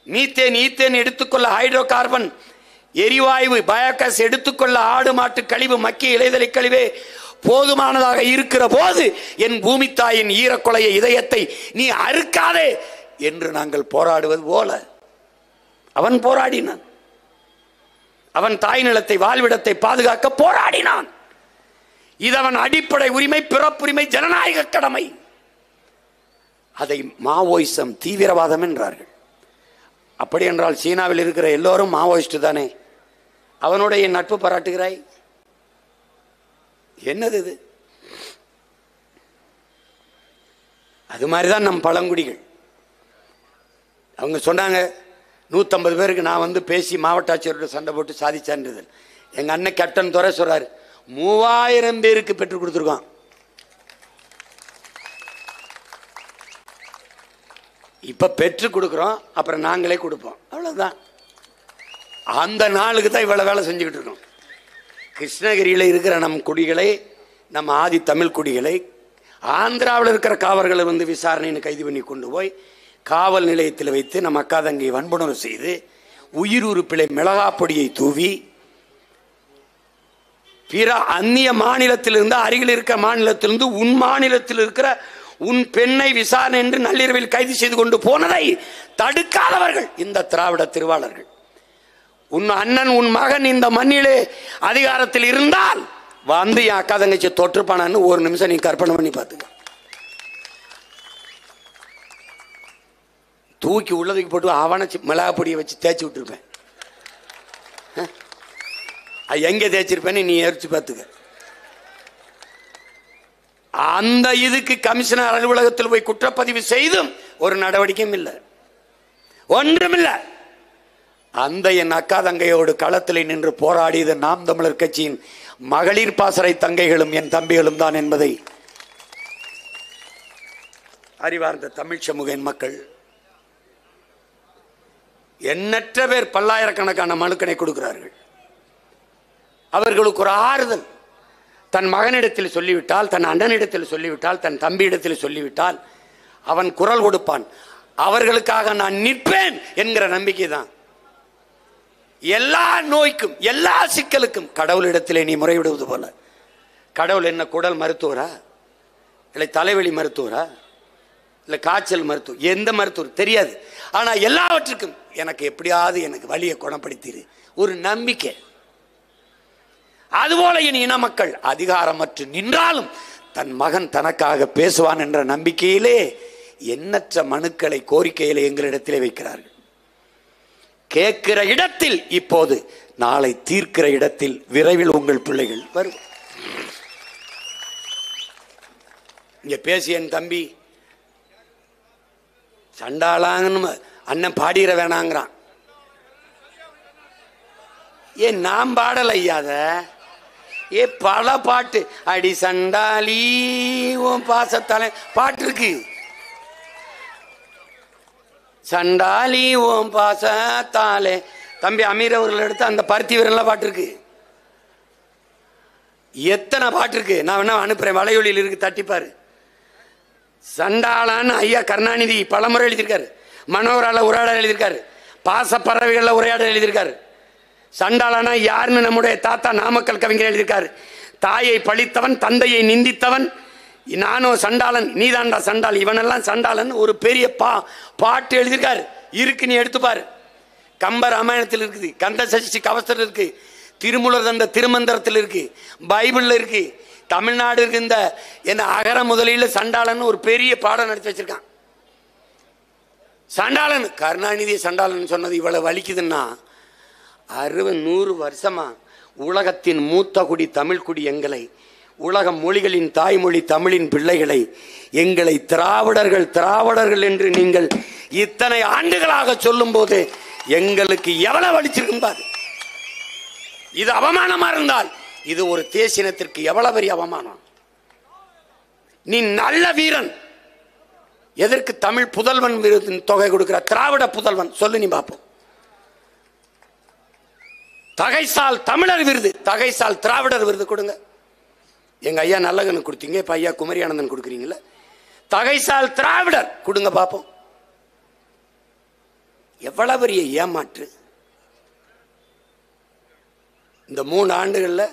மீத்தேன், ஈத்தேன் எடுத்துக்கொள்ள, ஹைட்ரோ கார்பன் எரிவாயு, பயோகாஸ் எடுத்துக்கொள்ள, ஆடு மாட்டு கழிவு, மக்கிய இலைதலை கழிவே போதுமானதாக இருக்கிற போது என் பூமி தாயின் ஈரக்கொலைய இதயத்தை நீ அறுக்காதே என்று நாங்கள் போராடுவது போல அவன் போராடினான். அவன் தாய் நிலத்தை, வாழ்விடத்தை பாதுகாக்க போராடினான். இது அவன் அடிப்படை உரிமை, பிறப்புரிமை, ஜனநாயக கடமை. அதை மாவோயிசம், தீவிரவாதம் என்றார்கள். அப்படி என்றால் சீனாவில் இருக்கிற எல்லோரும் மாவோயிஸ்ட் தானே? அவனுடைய நட்பு பாராட்டுகிறாய், என்னது இது? அது மாதிரிதான் நம் பழங்குடிகள். அவங்க சொன்னாங்க 150 பேருக்கு நான் வந்து பேசி மாவட்ட ஆட்சியரோட சண்டை போட்டு சாதிச்சான்றது. எங்க அண்ணன் கேப்டன் துறை சொல்றாரு 3000 பேருக்கு பெற்றுக் கொடுத்துருக்கோம். இப்ப பெற்று கொடுக்கிறோம், அப்புறம் நாங்களே கொடுப்போம், அவ்வளவுதான். அந்த நாளுக்கு தான் இவ்வளவு வேலை செஞ்சுக்கிட்டு இருக்கோம். கிருஷ்ணகிரியில் இருக்கிற நம் குடிகளை, நம் ஆதி தமிழ் குடிகளை ஆந்திராவில் இருக்கிற காவலர்களை வந்து விசாரணைன்னு கைது பண்ணி கொண்டு போய் காவல் நிலையத்தில் வைத்து நம் அக்கா தங்கை வன்புணர்வு செய்து உயிர் உறுப்பிலை மிளகாப்பொடியை தூவி பிற அந்நிய மாநிலத்திலிருந்து, அருகில் இருக்கிற மாநிலத்திலிருந்து உன் மாநிலத்தில் இருக்கிற உன் பெண்ணை விசாரணை என்று நள்ளிரவில் கைது செய்து கொண்டு போனதை தடுக்காதவர்கள் இந்த திராவிட திருவாளர்கள். உன் அண்ணன், உன் மகன் இந்த மண்ணிலே அதிகாரத்தில் இருந்தால் வந்து என் அக்கா தங்கச்சி தொற்றுப்பானான்னு ஒரு நிமிஷம் நீ கற்பனை பண்ணி பார்த்துக்க. தூக்கி உள்ளதுக்கு போட்டு அவனை மிளகாப்பொடியை வச்சு தேய்ச்சி விட்டுருப்பேன். எங்க தேய்ச்சிருப்பேன்னு நீ எரிச்சு பார்த்துக்க. அந்த இதுக்கு கமிஷனர் அலுவலகத்தில் போய் குற்றப்பதிவு செய்தும் ஒரு நடவடிக்கையும் இல்லை, ஒன்றுமில்லை. அந்த என் அக்கா தங்கையோடு களத்தில் நின்று போராடியது நாம் தமிழர் கட்சியின் மகளிர் பாசறை தங்கைகளும் என் தம்பிகளும் தான் என்பதை அறிவார்ந்த தமிழ் சமூக மக்கள் எண்ணற்ற பேர் பல்லாயிரக்கணக்கான மனுக்களை கொடுக்கிறார்கள். அவர்களுக்கு ஒரு ஆறுதல். தன் மகனிடத்தில் சொல்லிவிட்டால், தன் அண்ணனிடத்தில் சொல்லிவிட்டால், தன் தம்பியிடத்தில் சொல்லிவிட்டால் அவன் குரல் கொடுப்பான். அவர்களுக்காக நான் நிற்பேன் என்கிற நம்பிக்கை தான். எல்லா நோய்க்கும், எல்லா சிக்கலுக்கும் கடவுளிடத்திலே நீ முறையிடுவது போல. கடவுள் என்ன குடல் மருத்துவரா, இல்லை தலைவலி மருத்துவரா, இல்லை காய்ச்சல் மருத்துவர், எந்த மருத்துவர் தெரியாது. ஆனா எல்லாவற்றுக்கும் எனக்கு எப்படியாவது எனக்கு வலியை குணப்படுத்திடு, ஒரு நம்பிக்கை. அதுபோல என் இன மக்கள் அதிகாரமற்று நின்றாலும் தன் மகன் தனக்காக பேசுவான் என்ற நம்பிக்கையிலே எண்ணற்ற மனுக்களை, கோரிக்கைகளை எங்களிடத்திலே வைக்கிறார்கள். கேட்கிற இடத்தில் இப்போது, நாளை தீர்க்கிற இடத்தில் விரைவில் உங்கள் பிள்ளைகள் வரும். இங்க பேசிய என் தம்பி சண்டாளாங்கன்னு அண்ணன் பாடிற வேணாங்கிறான். ஏன் நாம் பாடல ஐயாத? ஏ பல பாட்டு, அடி சண்டாலி உன் பாசத்தாலே பாட்டு இருக்கு. சண்டாலி ஓம் பாசத்தாலே தம்பி அமீர் அவர்கள் எடுத்து அந்த பருத்தி வீரர்லாம் பாட்டு இருக்கு. எத்தனை பாட்டு இருக்கு, நான் வேணா அனுப்புறேன், வலையொலியில் இருக்கு, தட்டிப்பாரு. சண்டாளான்னு ஐயா கருணாநிதி பலமுறை எழுதியிருக்காரு, மனோகரால உரையாடல் எழுதியிருக்காரு, பாச பறவைகள்ல உரையாடல் எழுதியிருக்காரு. சண்டாளனா யாருன்னு நம்முடைய தாத்தா நாமக்கல் கவிஞர் எழுதியிருக்காரு. தாயை பழித்தவன், தந்தையை நிந்தித்தவன், நானோ சண்டாளன், நீதாண்டா சண்டாள், இவனெல்லாம் சண்டாளன் ஒரு பெரிய பாட்டு எழுதியிருக்காரு. இருக்கு, நீ எடுத்துப்பாரு. கம்ப ராமாயணத்தில் இருக்குது, கந்த சஷ்டி கவசத்தில் இருக்கு, திருமூலர் தந்த திருமந்திரத்தில் இருக்கு, பைபிள்ல இருக்கு, தமிழ்நாடு இருக்கு. இந்த என்ன அகர முதலில் சண்டாளன் ஒரு பெரிய பாடம் நடத்தி வச்சிருக்கான். சண்டாளன், கருணாநிதி சண்டாளன் சொன்னது இவ்வளவு வலிக்குதுன்னா 60-100 வருஷமா உலகத்தின் மூத்த குடி தமிழ் குடி எங்களை, உலக மொழிகளின் தாய்மொழி தமிழின் பிள்ளைகளை, எங்களை திராவிடர்கள் திராவிடர்கள் என்று நீங்கள் இத்தனை ஆண்டுகளாக சொல்லும் போது எங்களுக்கு எவ்வளவு வலிச்சிருக்கும் பாரு. இது அவமானமா இருந்தால் இது ஒரு தேசினத்திற்கு எவ்வளவு பெரிய அவமானம். நீ நல்ல வீரன், எதற்கு தமிழ் புதல்வன் தொகை கொடுக்கிற? திராவிட புதல்வன் சொல்லு, நீ பார்ப்போம். தகைசால் தமிழர் விருது, தகைசால் திராவிடர் விருது கொடுங்க. எங்க ஐயா நல்லகனுக்கு கொடுத்தீங்க, இப்ப ஐயா குமரி ஆனந்தன் கொடுக்குறீங்களா? தகைசால் திராவிடர் கொடுங்க பார்ப்போம். எவ்வளவு பெரிய ஏமாற்று. இந்த 3 ஆண்டுகள்ல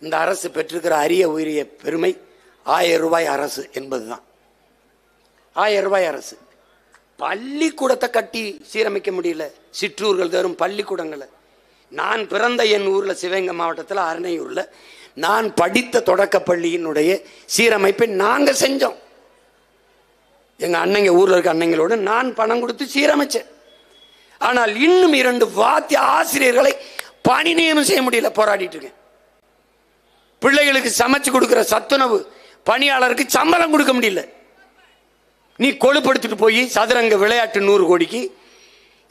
இந்த அரசு பெற்றிருக்கிற அரிய உயரிய பெருமை 1000 ரூபாய் அரசு என்பதுதான். 1000 ரூபாய் அரசு. பள்ளிக்கூடத்தை கட்டி சீரமைக்க முடியல. சிற்றூர்கள் தரும் பள்ளிக்கூடங்களை. நான் பிறந்த என் ஊர்ல சிவகங்கை மாவட்டத்தில் அரணையூர்ல நான் படித்த தொடக்க பள்ளியினுடைய சீரமைப்பை நாங்க செஞ்சோம். எங்க அண்ணங்க ஊர்ல இருக்க அண்ணங்களோடு நான் பணம் கொடுத்து சீரமைச்சேன். ஆனால் இன்னும் 2 வாத்திய ஆசிரியர்களை பணி நியமனம் செய்ய முடியல, போராடிட்டு இருக்கேன். பிள்ளைகளுக்கு சமைச்சு கொடுக்கிற சத்துணவு பணியாளருக்கு சம்பளம் கொடுக்க முடியல. நீ கொழுப்படுத்திட்டு போய் சதுரங்க விளையாட்டு 100 கோடிக்கு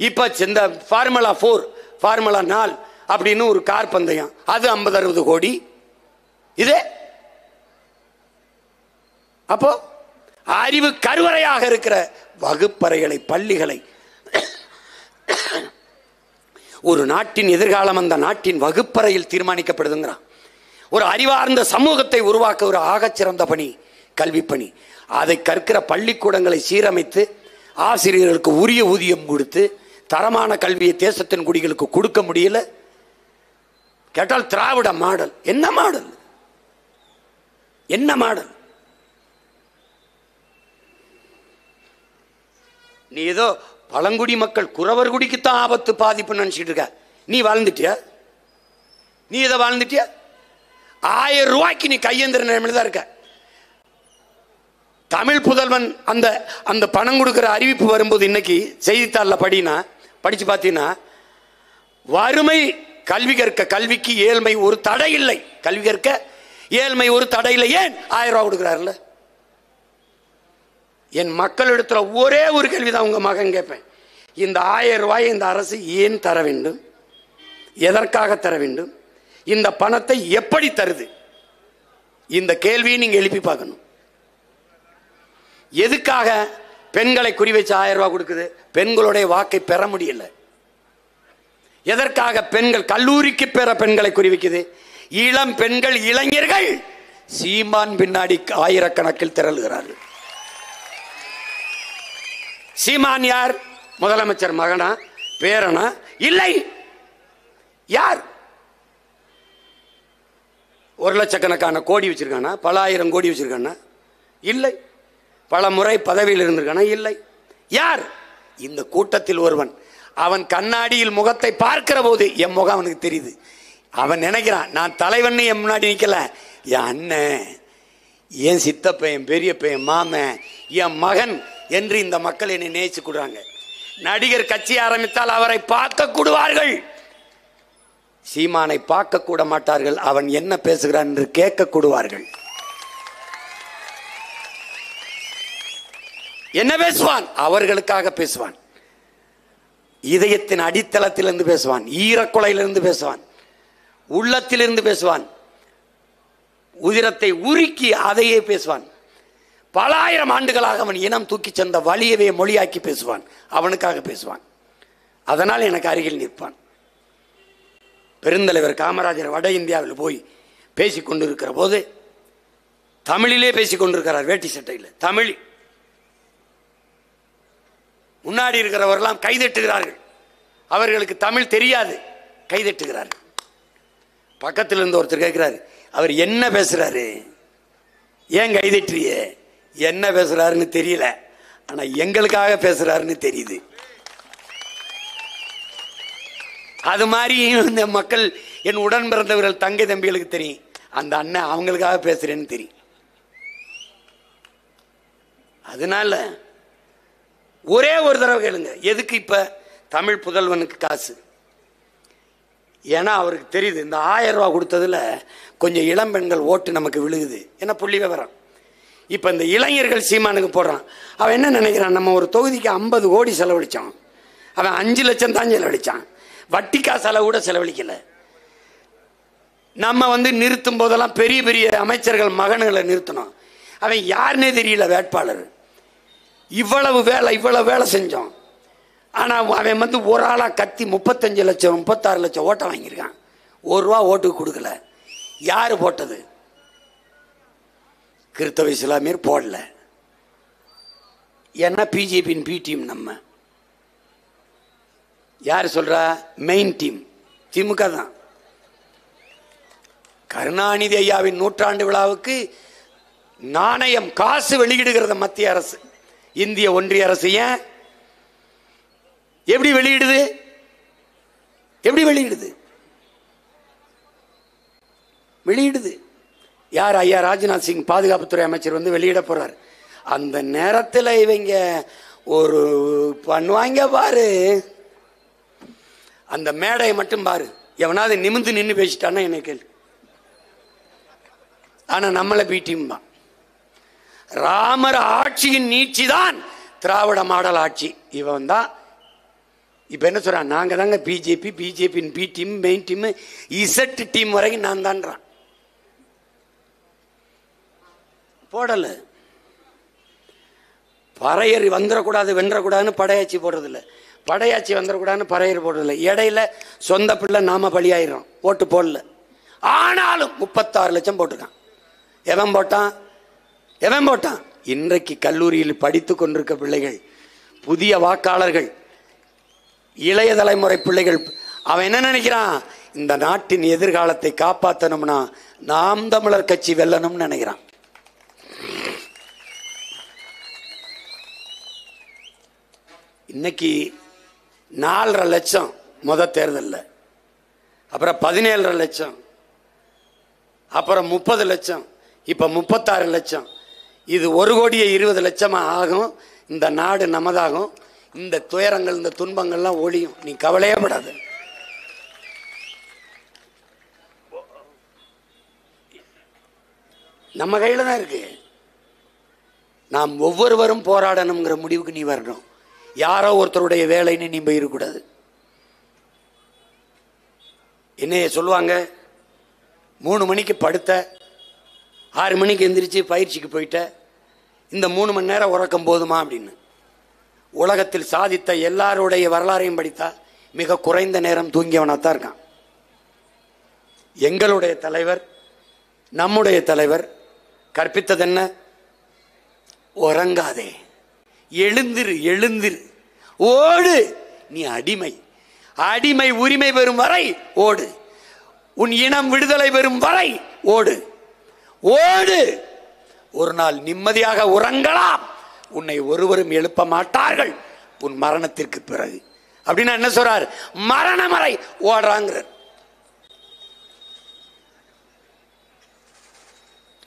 இப்ப இந்த ஃபார்முலா 4 ஃபார்முலா 4 அப்படின்னு ஒரு கார் பந்தயம், அது 50-60 கோடி. இதே அப்போ அறிவு கருவறையாக இருக்கிற வகுப்பறைகளை, பள்ளிகளை, ஒரு நாட்டின் எதிர்காலம் அந்த நாட்டின் வகுப்பறையில் தீர்மானிக்கப்படுதுங்கிறான். ஒரு அறிவார்ந்த சமூகத்தை உருவாக்க ஒரு ஆகச்சிறந்த பணி கல்வி பணி. அதை கற்கிற பள்ளிக்கூடங்களை சீரமைத்து ஆசிரியர்களுக்கு உரிய ஊதியம் கொடுத்து தரமான கல்வியை தேசத்தின் குடிகளுக்கு கொடுக்க முடியல. கேட்டால் திராவிட மாடல். என்ன மாடல்? என்ன மாடல்? நீ ஏதோ பழங்குடி மக்கள் குறவர் குடிக்குத்தான் ஆபத்து பாதிப்பு நினைச்சிட்டு இருக்க. நீ வாழ்ந்துட்டியா? நீ இதை வாழ்ந்துட்டியா? 1000 ரூபாய்க்கு நீ கையேந்திர நிலைமையில தான் இருக்க. தமிழ் புதல்வன் அந்த அந்த பணம் கொடுக்கிற அறிவிப்பு வரும்போது இன்னைக்கு செய்தித்தாளில் படிச்சு பார்த்தீங்கன்னா, வறுமை கல்வி கற்க, கல்விக்கு ஏழ்மை ஒரு தடை இல்லை, கல்வி கற்க ஏழ்மை ஒரு தடை இல்லை. ஏன் 1000 ரூபாய் கொடுக்குறாருல? என் மக்களிடத்துல ஒரே ஒரு கேள்விதான் உங்க மகன் கேட்பேன். இந்த 1000 ரூபாயை இந்த அரசு ஏன் தர வேண்டும்? எதற்காக தர வேண்டும்? இந்த பணத்தை எப்படி தருது? இந்த கேள்வியை நீங்க எழுப்பி பார்க்கணும். எதுக்காக பெண்களை குறி வச்சு 1000 ரூபாய் கொடுக்குது? பெண்களுடைய வாக்கை பெற முடியல. எதற்காக பெண்கள் கல்லூரிக்கு பெற பெண்களை குறி வைக்குது? இளம் பெண்கள், இளைஞர்கள் சீமான் பின்னாடி ஆயிரக்கணக்கில் திரளுகிறார்கள். சீமான் யார்? முதலமைச்சர் மகனா, பேரனா? இல்லை. யார்? 1 லட்சக்கணக்கான கோடி வச்சிருக்கானா? பல ஆயிரம் கோடி வச்சிருக்கானா? இல்லை. பல முறை பதவியில் இருந்திருக்கானா? இல்லை. யார்? இந்த கூட்டத்தில் ஒருவன். அவன் கண்ணாடியில் முகத்தை பார்க்கிற போது என் முகம் அவனுக்கு தெரியுது. அவன் நினைக்கிறான் நான் தலைவன் என் முன்னாடி நிக்கல, என் அண்ணன், என் சித்தப்பன், என் பெரியப்பன், என் மாமன், என் மகன் என்று இந்த மக்கள் என்னை நேசிச்சு கொடுறாங்க. நடிகர் கட்சி ஆரம்பித்தால் அவரை பார்க்க கூடுவார்கள், சீமானை பார்க்க கூட மாட்டார்கள். அவன் என்ன பேசுகிறான் என்று கேட்க கூடுவார்கள். என்ன பேசுவான்? அவர்களுக்காக பேசுவான். இதயத்தின் அடித்தளத்திலிருந்து பேசுவான், ஈரக்குலையிலிருந்து பேசுவான், உள்ளத்திலிருந்து பேசுவான், உதிரத்தை உருக்கி அதையே பேசுவான். பல ஆயிரம் ஆண்டுகளாக அவன் இனம் தூக்கி சென்ற வலியவே மொழியாக்கி பேசுவான். அவனுக்காக பேசுவான். அதனால் எனக்கு அருகில் நிற்பான். பெருந்தலைவர் காமராஜர் வட இந்தியாவில் போய் பேசிக் கொண்டிருக்கிற போது தமிழிலே பேசிக் கொண்டிருக்கிறார், வேட்டி சட்டையில் தமிழ். முன்னாடி இருக்கிறவரெல்லாம் கைதட்டுகிறார்கள். அவர்களுக்கு தமிழ் தெரியாது, கைதட்டுகிறார்கள். பக்கத்தில் இருந்து ஒருத்தர் கேட்கிறாரு, அவர் என்ன பேசுறாரு, ஏன் கைதட்டுறியே? என்ன பேசுறாருன்னு தெரியல, ஆனா எங்களுக்காக பேசுறாருன்னு தெரியுது. அது மாதிரி இந்த மக்கள், என் உடன் பிறந்தவர்கள், தங்கை தம்பிகளுக்கு தெரியும், அந்த அண்ணன் அவங்களுக்காக பேசுறேன்னு தெரியும். அதனால ஒரே ஒரு தடவை கேளுங்க, எதுக்கு இப்ப தமிழ் புதல்வனுக்கு காசு? ஏன்னா அவருக்கு தெரியுது இந்த 1000 ரூபாய் கொடுத்ததுல கொஞ்சம் இளம் பெண்கள் ஓட்டு நமக்கு விழுகுது. ஏன்னா புள்ளி விவரம். இப்ப இந்த இளைஞர்கள் சீமானுக்கு போடுறான். அவன் என்ன நினைக்கிறான், நம்ம ஒரு தொகுதிக்கு 50 கோடி செலவழிச்சான், அவன் 5 லட்சம் தான் செலவழிச்சான், வட்டி காசால கூட செலவழிக்கல. நம்ம நிறுத்தும் போதெல்லாம் பெரிய பெரிய அமைச்சர்கள் மகன்களை நிறுத்தணும். அவன் யாருன்னே தெரியல வேட்பாளர். இவ்வளவு வேலை செஞ்சோம். ஆனால் அவன் ஒரு ஆளாக கத்தி 35 லட்சம் 36 லட்சம் ஓட்டை வாங்கியிருக்கான். ₹1 ஓட்டுக்கு கொடுக்கல. யார் போட்டது? கிறிஸ்தவ இஸ்லாமியர் போடல. ஏன்னா பிஜேபியின் பி டீம். நம்ம யார் சொல்றா? மெயின் டீம் திமுக தான். கருணாநிதி ஐயாவின் 100ஆண்டு விழாவுக்கு நாணயம் காசு வெளியிடுகிறது மத்திய அரசு, இந்திய ஒன்றிய அரசு. ஏன் எப்படி வெளியிடுது? வெளியிடுது யார்? ஐயா ராஜ்நாத் சிங் பாதுகாப்புத்துறை அமைச்சர் வெளியிட போறார். அந்த நேரத்தில் இவங்க ஒரு பண்ணுவாங்க பாரு. அந்த மேடையை மட்டும் பாரு. எவனாவது நிமிந்து நின்று பேசிட்டான்னா என்ன கேள்வி? ஆனா நம்மளை பீட்டியும்பா. ராமர் ஆட்சியின் நீட்சி தான் திராவிட மாடல் ஆட்சி. இவன் தான் இப்ப என்ன சொல்றான்? நாங்க தாங்க பிஜேபியின் B team, main team, Z team வரைக்கும் நான் தான்றான். போடல. பறையர் வந்துடக்கூடாது வென்றக்கூடாதுன்னு படையாச்சி போடுறதில்ல. படையாச்சி வந்துடக்கூடாதுன்னு பறையர் போடுறதில்ல. இடையில சொந்த பிள்ளை நாம பலியாயிரும். ஓட்டு போடல. ஆனாலும் 36 லட்சம் போட்டிருக்கான். எவன் போட்டான்? இன்றைக்கு கல்லூரியில் படித்து கொண்டிருக்க பிள்ளைகள், புதிய வாக்காளர்கள், இளைய தலைமுறை பிள்ளைகள். அவன் என்ன நினைக்கிறான்? இந்த நாட்டின் எதிர்காலத்தை காப்பாற்றணும்னா நாம் தமிழர் கட்சி வெல்லணும்னு நினைக்கிறான். இன்னைக்கு 4.5 லட்சம் தேர்தலில், அப்புறம் 17.5 லட்சம், அப்புறம் 30 லட்சம், இப்ப 36 லட்சம். இது 1,20,00,000 ஆகும். இந்த நாடு நமதாகும். இந்த துயரங்கள், இந்த துன்பங்கள்லாம் ஒழியும். நீ கவலையே படாத. நம்ம கையில தான் இருக்கு. நாம் ஒவ்வொருவரும் போராடணுங்கிற முடிவுக்கு நீ வரணும். யாரோ ஒருத்தருடைய வேலைன்னு நீ போயிடக்கூடாது. என்னைய சொல்லுவாங்க, 3 மணிக்கு படுத்த, 6 மணிக்கு எந்திரிச்சு பயிற்சிக்கு போயிட்ட, இந்த 3 மணி நேரம் உறக்கம் போதுமா அப்படின்னு. உலகத்தில் சாதித்த எல்லாருடைய வரலாறையும் படித்தா மிக குறைந்த நேரம் தூங்கியவனாத்தான் இருக்கான். எங்களுடைய தலைவர், நம்முடைய தலைவர் கற்பித்தது என்ன? உறங்காதே, எழுந்திரு, ஓடு. நீ அடிமை உரிமை பெறும் வரை ஓடு. உன் இனம் விடுதலை பெறும் வரை ஓடு. ஒரு நாள் நிம்மதியாக உறங்கலாம். உன்னை ஒருவரும் எழுப்ப மாட்டார்கள் உன் மரணத்திற்கு பிறகு. அப்படின்னா என்ன சொல்றார்? மரணம் வரை ஓடுறாங்கிறார்.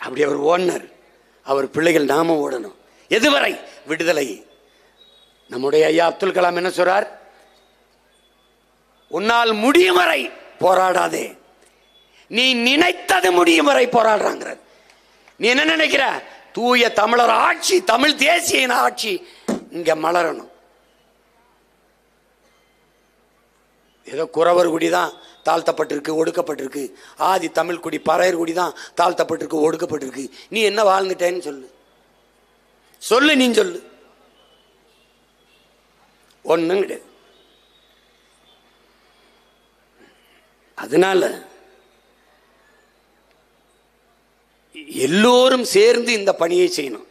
அப்படி அவர் ஓடினார். அவர் பிள்ளைகள் நாம ஓடணும். எதுவரை? விடுதலை. நம்முடைய ஐயா அப்துல் கலாம் என்ன சொல்றார்? உன்னால் முடியும் வரை போராடாதே, நீ நினைத்தது முடியும் வரை போராடுறாங்க. நீ என்ன நினைக்கிற? தூய தமிழர் ஆட்சி, தமிழ் தேசிய ஆட்சி இங்க மலரணும். ஏதோ குறவர் குடி தான் தாழ்த்தப்பட்டிருக்கு, ஒடுக்கப்பட்டிருக்கு. ஆதி தமிழ் குடி பறையர் குடி தான் தாழ்த்தப்பட்டிருக்கு, ஒடுக்கப்பட்டிருக்கு. நீ என்ன வாழ்ந்துட்டேன்னு சொல்லு. நீ சொல்லு. ஒண்ணும் கிடையாது. அதனால எல்லோரும் சேர்ந்து இந்த பணியை செய்யணும்.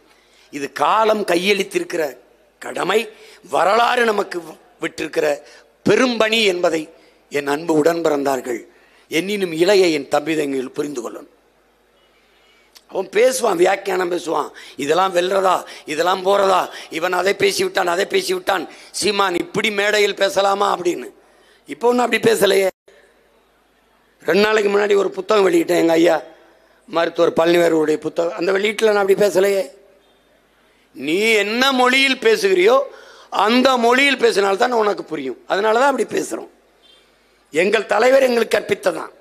இது காலம் கையளித்திருக்கிற கடமை, வரலாறு நமக்கு விட்டிருக்கிற பெரும்பணி என்பதை என் அன்பு உடன் பிறந்தார்கள், என்னினும் இளைய என் தம்பிதங்கள் புரிந்து கொள்ளணும். அவன் பேசுவான், வியாக்கியானம் பேசுவான். இதெல்லாம் வெல்றதா, இதெல்லாம் போறதா, இவன் அதை பேசிவிட்டான். சீமான் இப்படி மேடையில் பேசலாமா அப்படின்னு. இப்போ ஒன்றும் அப்படி பேசலையே. 2 நாளைக்கு முன்னாடி ஒரு புத்தகம் வெளியிட்டேன், எங்க ஐயா மருத்துவர் பழனிவேருடைய புத்தகம். அந்த வெளியீட்டில் நான் அப்படி பேசலையே. நீ என்ன மொழியில் பேசுகிறியோ அந்த மொழியில் பேசினால்தான் உனக்கு புரியும். அதனாலதான் அப்படி பேசுறோம். எங்கள் தலைவர் எங்களுக்கு கற்பித்ததான்.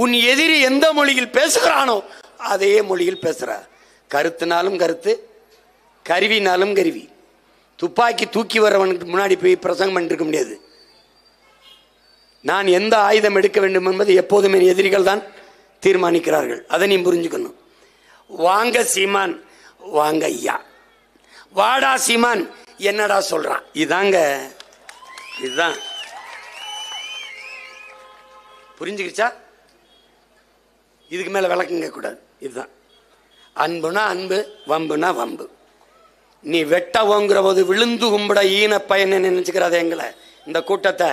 உன் எதிரி எந்த மொழியில் பேசுகிறானோ அதே மொழியில் பேசுற. கருத்துனாலும் கருத்து, கருவினாலும் கருவி. துப்பாக்கி தூக்கி வரவனுக்கு முன்னாடி போய் பிரசங்கம் பண்ணிருக்க முடியாது. நான் எந்த ஆயுதம் எடுக்க வேண்டும் என்பது எப்போதுமே எதிரிகள் தான் தீர்மானிக்கிறார்கள். அதை நீ புரிஞ்சுக்கணும். வாங்க சீமான், வாங்க ஐயா, வாடா சீமான், என்னடா சொல்றான், இதாங்க, இதுதான். புரிஞ்சுக்கிச்சா? இதுக்கு மேல விளக்குங்க கூடாது. இதுதான் அன்புனா அன்பு, வம்புனா வம்பு. நீ வெட்ட ஓங்குற போது விழுந்து கும்பிட ஈன பயனை நினைச்சுக்கிறாத எங்களை, இந்த கூட்டத்தை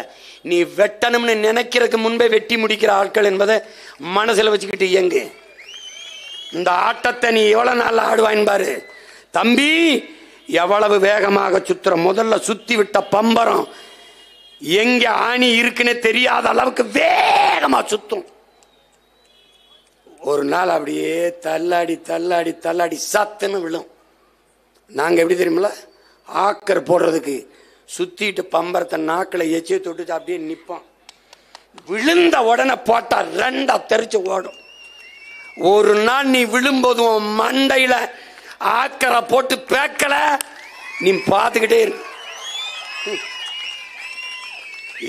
நீ வெட்டணும்னு நினைக்கிறதுக்கு முன்பே வெட்டி முடிக்கிற ஆட்கள் என்பதை மனசுல வச்சுக்கிட்டு இயங்கு. இந்த ஆட்டத்தை நீ எவ்வளவு நாள் ஆடுவாயின் பாரு தம்பி. எவ்வளவு வேகமாக சுத்துற, முதல்ல சுத்தி விட்ட பம்பரம் எங்க ஆணி இருக்குன்னு தெரியாத அளவுக்கு வேகமா சுத்தும். ஒரு நாள் அப்படியே தள்ளாடி தள்ளாடி தள்ளாடி சத்துன்னு விழும். நாங்க எப்படி தெரியுமில்ல, ஆக்கர் போடுறதுக்கு சுத்திட்டு பம்பரத்தை நாக்கில் எச்சியை தொட்டு அப்படியே நிற்போம். விழுந்த உடனே போட்டா ரெண்டா தெரிச்சு ஓடும். ஒரு நாள் நீ விழும்போது உன் மண்டையில ஆக்கரை போட்டு பேக்கல, நீ பார்த்துக்கிட்டே இரு.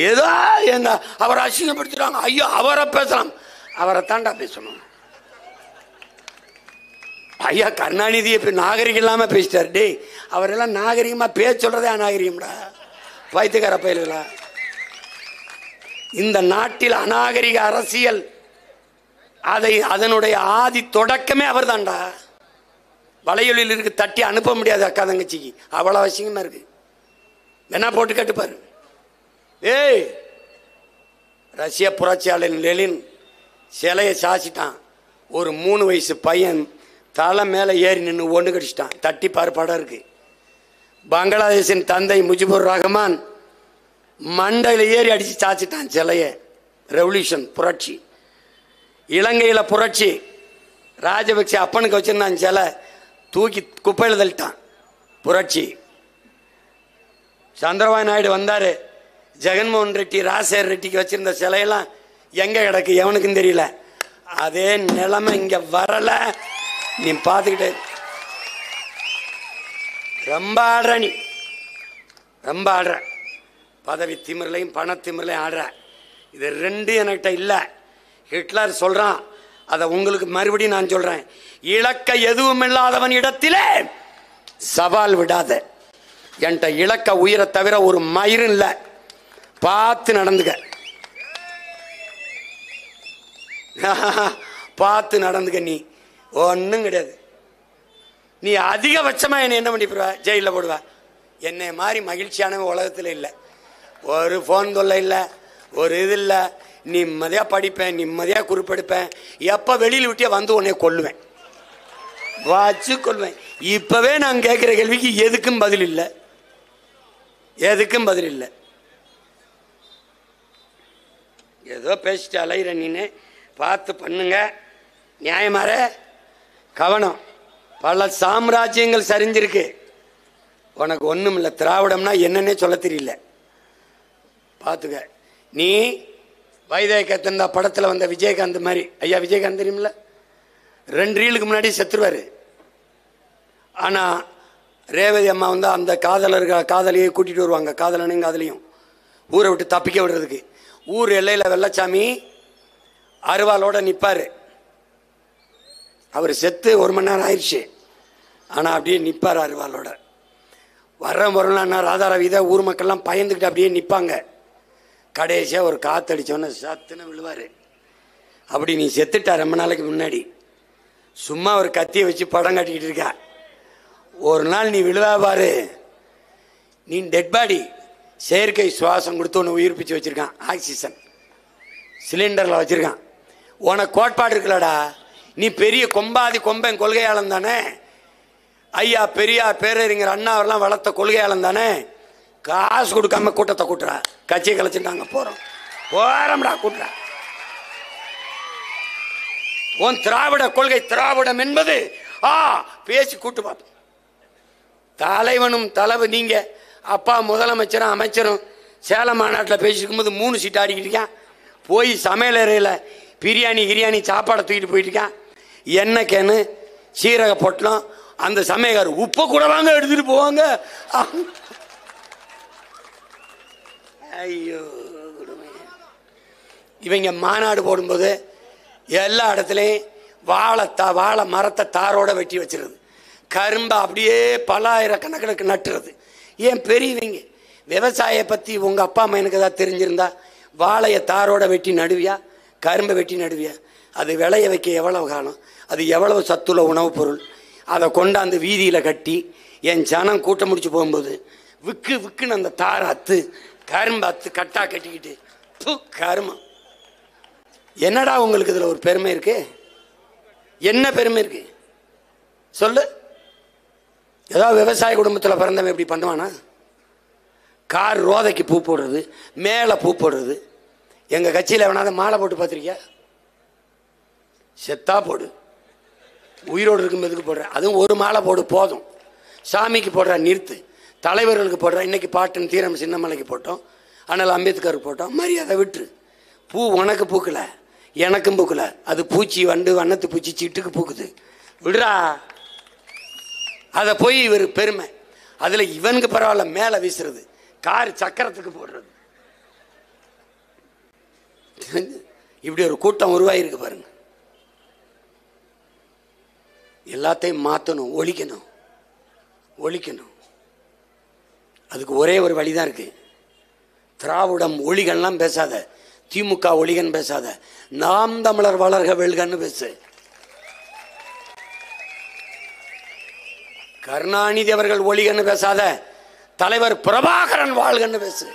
ஏதோ என்ன அவரை அசிங்கப்படுத்துறாங்க, ஐயோ அவரை பேசலாம், அவரை தாண்டா பேசணும். ஐயா கருணாநிதியை நாகரிகம் இல்லாம பேசிட்டார். டேய் அவரெல்லாம் நாகரிகமா பேச சொல்றதே அநாகரிகம்டா, பைத்தியக்கார பயிர்களா. இந்த நாட்டில் அநாகரிக அரசியல், அதனுடைய ஆதி தொடக்கமே அவர் தான்டா. வலையொலியில் இருக்கு, தட்டி அனுப்ப முடியாது அக்கா தங்கச்சிக்கு, அவ்வளவு அவசியமா இருக்கு. வேணா போட்டு கேட்டுப்பாரு. ஏய், ரஷ்ய புரட்சியாளர் லெனின் சிலையை சாச்சிட்டான். ஒரு 3 வயசு பையன் தலை மேலே ஏறி நின்று ஒன்று கடிச்சிட்டான். தட்டிப்பார் படம் இருக்கு. பங்களாதேஷின் தந்தை முஜிபுர் ரஹ்மான் மண்டையில் ஏறி அடித்து சாச்சிட்டான் சிலையை. ரெவல்யூஷன், புரட்சி. இலங்கையில் புரட்சி, ராஜபக்சே அப்பனுக்கு வச்சிருந்தான் சிலை, தூக்கி குப்பையில் தள்ளிட்டான். புரட்சி. சந்திரபாபு நாயுடு வந்தார், ஜெகன்மோகன் ரெட்டி ராஜசேகர் ரெட்டிக்கு வச்சிருந்த சிலையெல்லாம் எங்க கிடக்கு எவனுக்கும் தெரியல. அதே நிலைமை இங்க வரல, நீ பார்த்துக்கிட்டே. ரொம்ப ஆடுற, நீ ரொம்ப ஆடுற. பதவி திமிரலையும் பண திமிரலையும் ஆடுற. இது ரெண்டு என்கிட்ட இல்லை. ஹிட்லர் சொல்றான், அதை உங்களுக்கு மறுபடியும் நான் சொல்றேன். இலக்க எதுவும் இல்லாதவன் இடத்திலே சவால் விடாத. என்கிட்ட இலக்க உயிரை தவிர ஒரு மயிரும் இல்லை. பார்த்து நடந்துக்க, பார்த்து நடந்துக்க. நீ ஒன்றும் கிடையாது. நீ அதிகபட்சமா என்ன என்ன பண்ணிடுவ, ஜெயிலில் போடுவ. என்னை மாதிரி மகிழ்ச்சியானவன் உலகத்தில் இல்லை. ஒரு ஃபோன் தொல்லை இல்லை, ஒரு இது இல்லை. நிம்மதியாக படிப்பேன், நிம்மதியாக குறிப்பெடுப்பேன். எப்போ வெளியில் விட்டியா வந்து உன்னை கொல்லுவேன், வச்சு கொல்லுவேன். இப்பவே நான் கேட்குற கேள்விக்கு எதுக்கும் பதில் இல்லை, எதுக்கும் பதில் இல்லை. ஏதோ பேசிட்டு அலையிற நீனு, பார்த்து பண்ணுங்க. நியாயமாற கவனம். பல சாம்ராஜ்யங்கள் சரிஞ்சிருக்கு, உனக்கு ஒன்றும் இல்லை. திராவிடம்னா என்னன்னே சொல்ல தெரியல, பார்த்துக்க. நீ வைதேகத்தந்த படத்தில் வந்த விஜயகாந்த் மாதிரி, ஐயா விஜயகாந்த் தெரியுமில்ல, 2 ரீலுக்கு முன்னாடி செத்துருவார். ஆனால் ரேவதி அம்மா வந்து அந்த காதலியை கூட்டிகிட்டு வருவாங்க, காதலனையும் காதலியும் ஊரை விட்டு தப்பிக்க விடுறதுக்கு. ஊர் எல்லையில் வெள்ளச்சாமி அருவாளோட நிற்பார். அவர் செத்து 1 மணி நேரம் ஆயிடுச்சு, ஆனால் அப்படியே நிற்பார் அருவாளோட. வரலாம் ராதாரவி தான் ஊர் மக்கள்லாம் பயந்துக்கிட்டு அப்படியே நிற்பாங்க. கடைசியாக ஒரு காற்றடிச்சோன்னே சத்துன்னு விழுவார். அப்படி நீ செத்துட்டா ரொம்ப நாளைக்கு முன்னாடி. சும்மா ஒரு கத்தியை வச்சு படம் காட்டிக்கிட்டு இருக்கா. ஒரு நாள் நீ விழுவா பாரு, நீ டெட் பாடி. செயற்கை சுவாசம் கொடுத்து ஒன்று உயிர்ப்பிச்சு வச்சிருக்கான், ஆக்சிஜன் சிலிண்டரில் வச்சிருக்கான். உனக்கு கோட்பாடு இருக்கலடா. நீ பெரிய கொம்பாதி கொம்பன் கொள்கையாளன் தானே. ஐயா பெரியார் பேரறிஞர் அண்ணா அவரெல்லாம் வளர்த்த கொள்கையாளன் தானே. காசு கொடுக்காம கூட்டத்தை கூட்டுறா, கட்சியை கலைச்சுட்டாங்க. போறோம்டா கூட்டுறா. உன் திராவிட கொள்கை திராவிடம் என்பது பேசி கூட்டு பார்ப்போம். தலைவனும் தலைவர் நீங்க அப்பா முதலமைச்சரும் அமைச்சரும் சேலம் மாநாட்டில் பேசிருக்கும் போது 3 சீட்டு ஆடிக்கிட்டு இருக்கான். போய் சமையலறையில் பிரியாணி சாப்பாடை தூக்கிட்டு போயிட்டு இருக்கான். எண்ணெய் கேனு, சீரக பொட்டலம், அந்த சமையக்கார் உப்பை கூட வாங்க எடுத்துட்டு போவாங்க. ஐயோ, இவங்க மாநாடு போடும்போது எல்லா இடத்துலையும் வாழை மரத்தை தாரோட வெட்டி வச்சிருது. கரும்பை அப்படியே பல ஆயிரக்கணக்கிற்கு நட்டுறது. ஏன் பெரியவங்க விவசாய பற்றி உங்கள் அப்பா அம்மா எனக்கு ஏதாவது தெரிஞ்சிருந்தா வாழையை தாரோட வெட்டி நடுவியா, கரும்பை வெட்டி நடுவியா? அது விளைய வைக்க எவ்வளவு காலம், அது எவ்வளவு சத்துள்ள உணவுப் பொருள். அதை கொண்டாந்து வீதியில் கட்டி என் ஜனம் கூட்டம் முடிச்சு போகும்போது விக்குன்னு அந்த தாரை அத்து கரும்பு அத்து கட்டா கட்டிக்கிட்டு கருமம். என்னடா உங்களுக்கு இதில் ஒரு பெருமை இருக்கு? என்ன பெருமை இருக்கு சொல்லு? ஏதாவது விவசாய குடும்பத்தில் பிறந்தவன் எப்படி பண்ணுவானா? கார் ரோதைக்கு பூ போடுறது, மேலே பூ போடுறது. எங்கள் கட்சியில் வேணாத மாலை போட்டு பார்த்துருக்கியா? செத்தா போடு, உயிரோடு இருக்கும் எதுக்கு போடுற? அதுவும் ஒரு மாலை போடு போதும். சாமிக்கு போடுற நிறுத்து, தலைவர்களுக்கு போடுற. இன்னைக்கு பாட்டன் தீரம் சின்னமலைக்கு போட்டோம், ஆனால் அம்பேத்கருக்கு போட்டோம். மரியாதை விட்டுரு. பூ உனக்கு பூக்கலை, எனக்கும் பூக்கலை. அது பூச்சி வண்டு வண்ணத்து பூச்சி சீட்டுக்கு பூக்குது, விடுறா. அதை போய் இவர் பெருமை. அதில் இவனுக்கு பரவாயில்ல, மேலே வீசுறது, கார் சக்கரத்துக்கு போடுறது. இப்படி ஒரு கூட்டம் உருவாயிருக்கு பாருங்க. எல்லாத்தையும் மாற்றணும், ஒழிக்கணும். அதுக்கு ஒரே ஒரு வழிதான் இருக்கு. திராவிடம் ஒழிகன்லாம் பேசாத, திமுக ஒழிகன் பேசாத, நாம் தமிழர் வளர்க வெல்கன்னு பேசு. கருணாநிதி அவர்கள் ஒழிகன்னு பேசாத, தலைவர் பிரபாகரன் வாழ்கன்னு பேசு.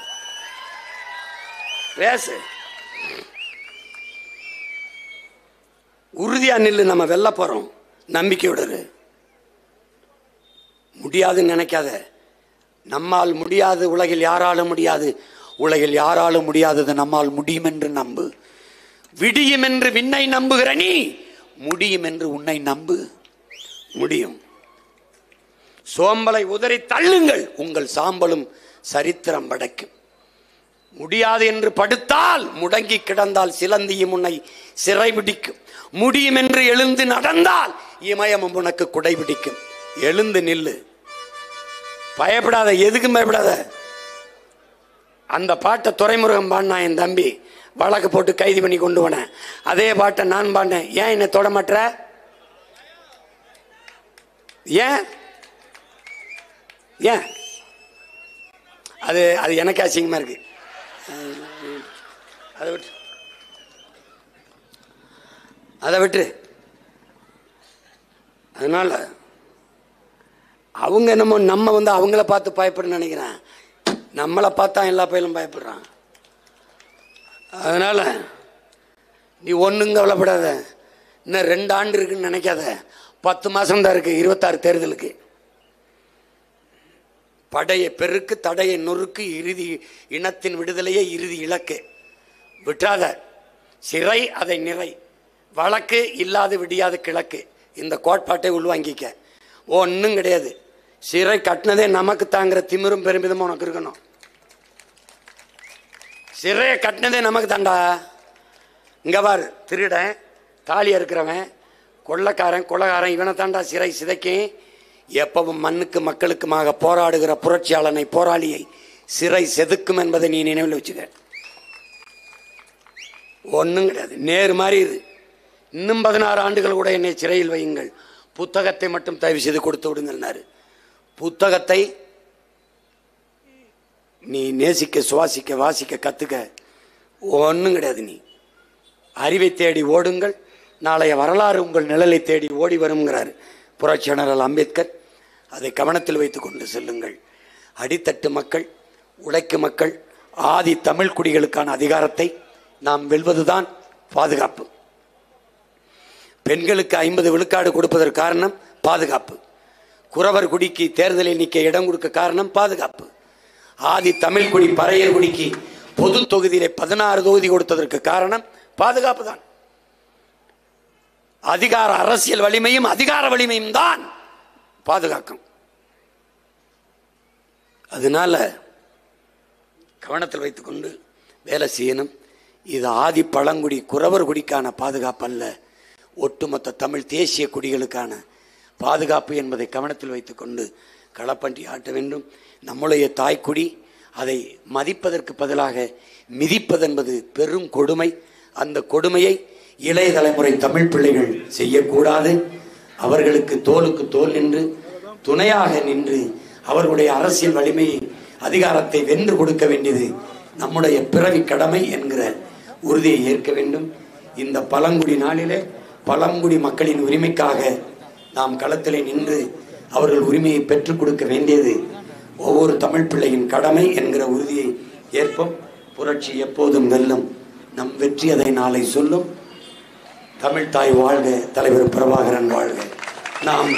உறுதியா நில்லு. நம்ம வெல்ல போறோம், நம்பிக்கையோடு. முடியாதுன்னு நினைக்காத. நம்மால் முடியாது உலகில் யாராலும் முடியாது, உலகில் யாராலும் முடியாதது நம்மால் முடியும் என்று நம்பு. விடியும் என்று விண்ணை நம்புகிற நீ முடியும் என்று உன்னை நம்பு. முடியும். சோம்பலை உதறி தள்ளுங்கள், உங்கள் சாம்பலும் சரித்திரம் படைக்கும். முடியாது என்று படுத்தால், முடங்கி கிடந்தால் சிலந்தியும் உன்னை சிறை பிடிக்கும். முடியும் என்று எழுந்து நடந்தால் இமயமும் உனக்கு குடை பிடிக்கும். எழுந்து நில்லு, பயப்படாத, எதுக்கும் பயப்படாத. அந்த பாட்டை துரைமுருகன் பாடினா என் தம்பி, வழக்கு போட்டு கைது பண்ணி கொண்டு போனேன். அதே பாட்டை நான் பாடினேன். ஏன் என்னை தொட மாட்ட? ஏன் அது அது எனக்கு அசிங்கமா இருக்கு. அதை விட்டு அதனால அவங்க என்னமோ நம்ம அவங்கள பார்த்து பயப்படுன்னு நினைக்கிறேன். நம்மளை பார்த்தா எல்லா பயிலும் பயப்படுறான். அதனால நீ ஒன்றும் கவலைப்படாத. இன்னும் 2 ஆண்டு இருக்குன்னு நினைக்காத. 10 மாசம் தான் இருக்கு 26 தேர்தலுக்கு. படையை பெருக்கு, தடையை நொறுக்கு, இறுதி இனத்தின் விடுதலையே இறுதி இலக்கு. விட்டாத. சிறை அதை நிறை, வழக்கு இல்லாது விடியாது கிழக்கு. இந்த கோட்பாட்டை உள்வாங்கிக்க. ஒன்றும் கிடையாது. சிறை கட்டினதே நமக்கு தாங்கிற திமிரும் பெருமிதமும் உனக்கு இருக்கணும். சிறையை கட்டினதே நமக்கு தாண்டா. இங்க பாரு, திருடன், தாலியா இருக்கிறவன், கொள்ளக்காரன் இவனை தாண்டா சிறை சிதைக்கும். எப்பவும் மண்ணுக்கு மக்களுக்குமாக போராடுகிற புரட்சியாளனை, போராளியை சிறை செதுக்கும் என்பதை நீ நினைவில் வச்சுக்க. ஒன்றும் கிடையாது. நேரு மாதிரி இது. இன்னும் 16 ஆண்டுகள் கூட என்னை சிறையில் வையுங்கள், புத்தகத்தை மட்டும் தயவு செய்து கொடுத்து விடுங்கன்னாரு. புத்தகத்தை நீ நேசிக்க, சுவாசிக்க, வாசிக்க கத்துக்க. ஒன்றும் கிடையாது. நீ அறிவை தேடி ஓடுங்கள், நாளைய வரலாறு உங்கள் நிழலை தேடி ஓடி வருங்கிறார் புரட்சி ஜெனரல் அம்பேத்கர். அதை கவனத்தில் வைத்துக் கொண்டு செல்லுங்கள். அடித்தட்டு மக்கள், உழைக்கும் மக்கள், ஆதி தமிழ் குடிகளுக்கான அதிகாரத்தை நாம் வெல்வதுதான் பாதுகாப்பு. பெண்களுக்கு 50 விழுக்காடு கொடுப்பதற்கு காரணம் பாதுகாப்பு. குறவர் குடிக்கு தேர்தலில் நிற்க இடம் கொடுக்க காரணம் பாதுகாப்பு. ஆதி தமிழ் குடி பறையர் குடிக்கு பொது தொகுதியிலே 16 தொகுதி கொடுத்ததற்கு காரணம் பாதுகாப்பு தான். அதிகார அரசியல் வலிமையும் அதிகார வலிமையும் தான் பாதுகாக்கும். அதனால கவனத்தில் வைத்துக் கொண்டு வேலை செய்யணும். இது ஆதி பழங்குடி குறவர் குடிக்கான பாதுகாப்பு அல்ல, ஒட்டுமொத்த தமிழ் தேசிய குடிகளுக்கான பாதுகாப்பு என்பதை கவனத்தில் வைத்துக் கொண்டு களப்பன்றி ஆட்ட வேண்டும். நம்முடைய தாய்க்குடி, அதை மதிப்பதற்கு பதிலாக மிதிப்பது என்பது பெரும் கொடுமை. அந்த கொடுமையை இளைய தலைமுறை தமிழ் பிள்ளைகள் செய்யக்கூடாது. அவர்களுக்கு தோளுக்கு தோல் நின்று துணையாக நின்று அவர்களுடைய அரசியல் வலிமையை அதிகாரத்தை வென்று கொடுக்க வேண்டியது நம்முடைய பிறவி கடமை என்கிற உறுதியை ஏற்க வேண்டும். இந்த பழங்குடி நாளிலே பழங்குடி மக்களின் உரிமைக்காக நாம் களத்திலே நின்று அவர்கள் உரிமையை பெற்றுக் கொடுக்க வேண்டியது ஒவ்வொரு தமிழ் பிள்ளையின் கடமை என்கிற உறுதியை ஏற்போம். புரட்சி எப்போதும் வெல்லும். நம் வெற்றி அதை நாளை சொல்லும். தமிழ் தாய் வாழ்க, தலைவர் பிரபாகரன் வாழ்க. நாம்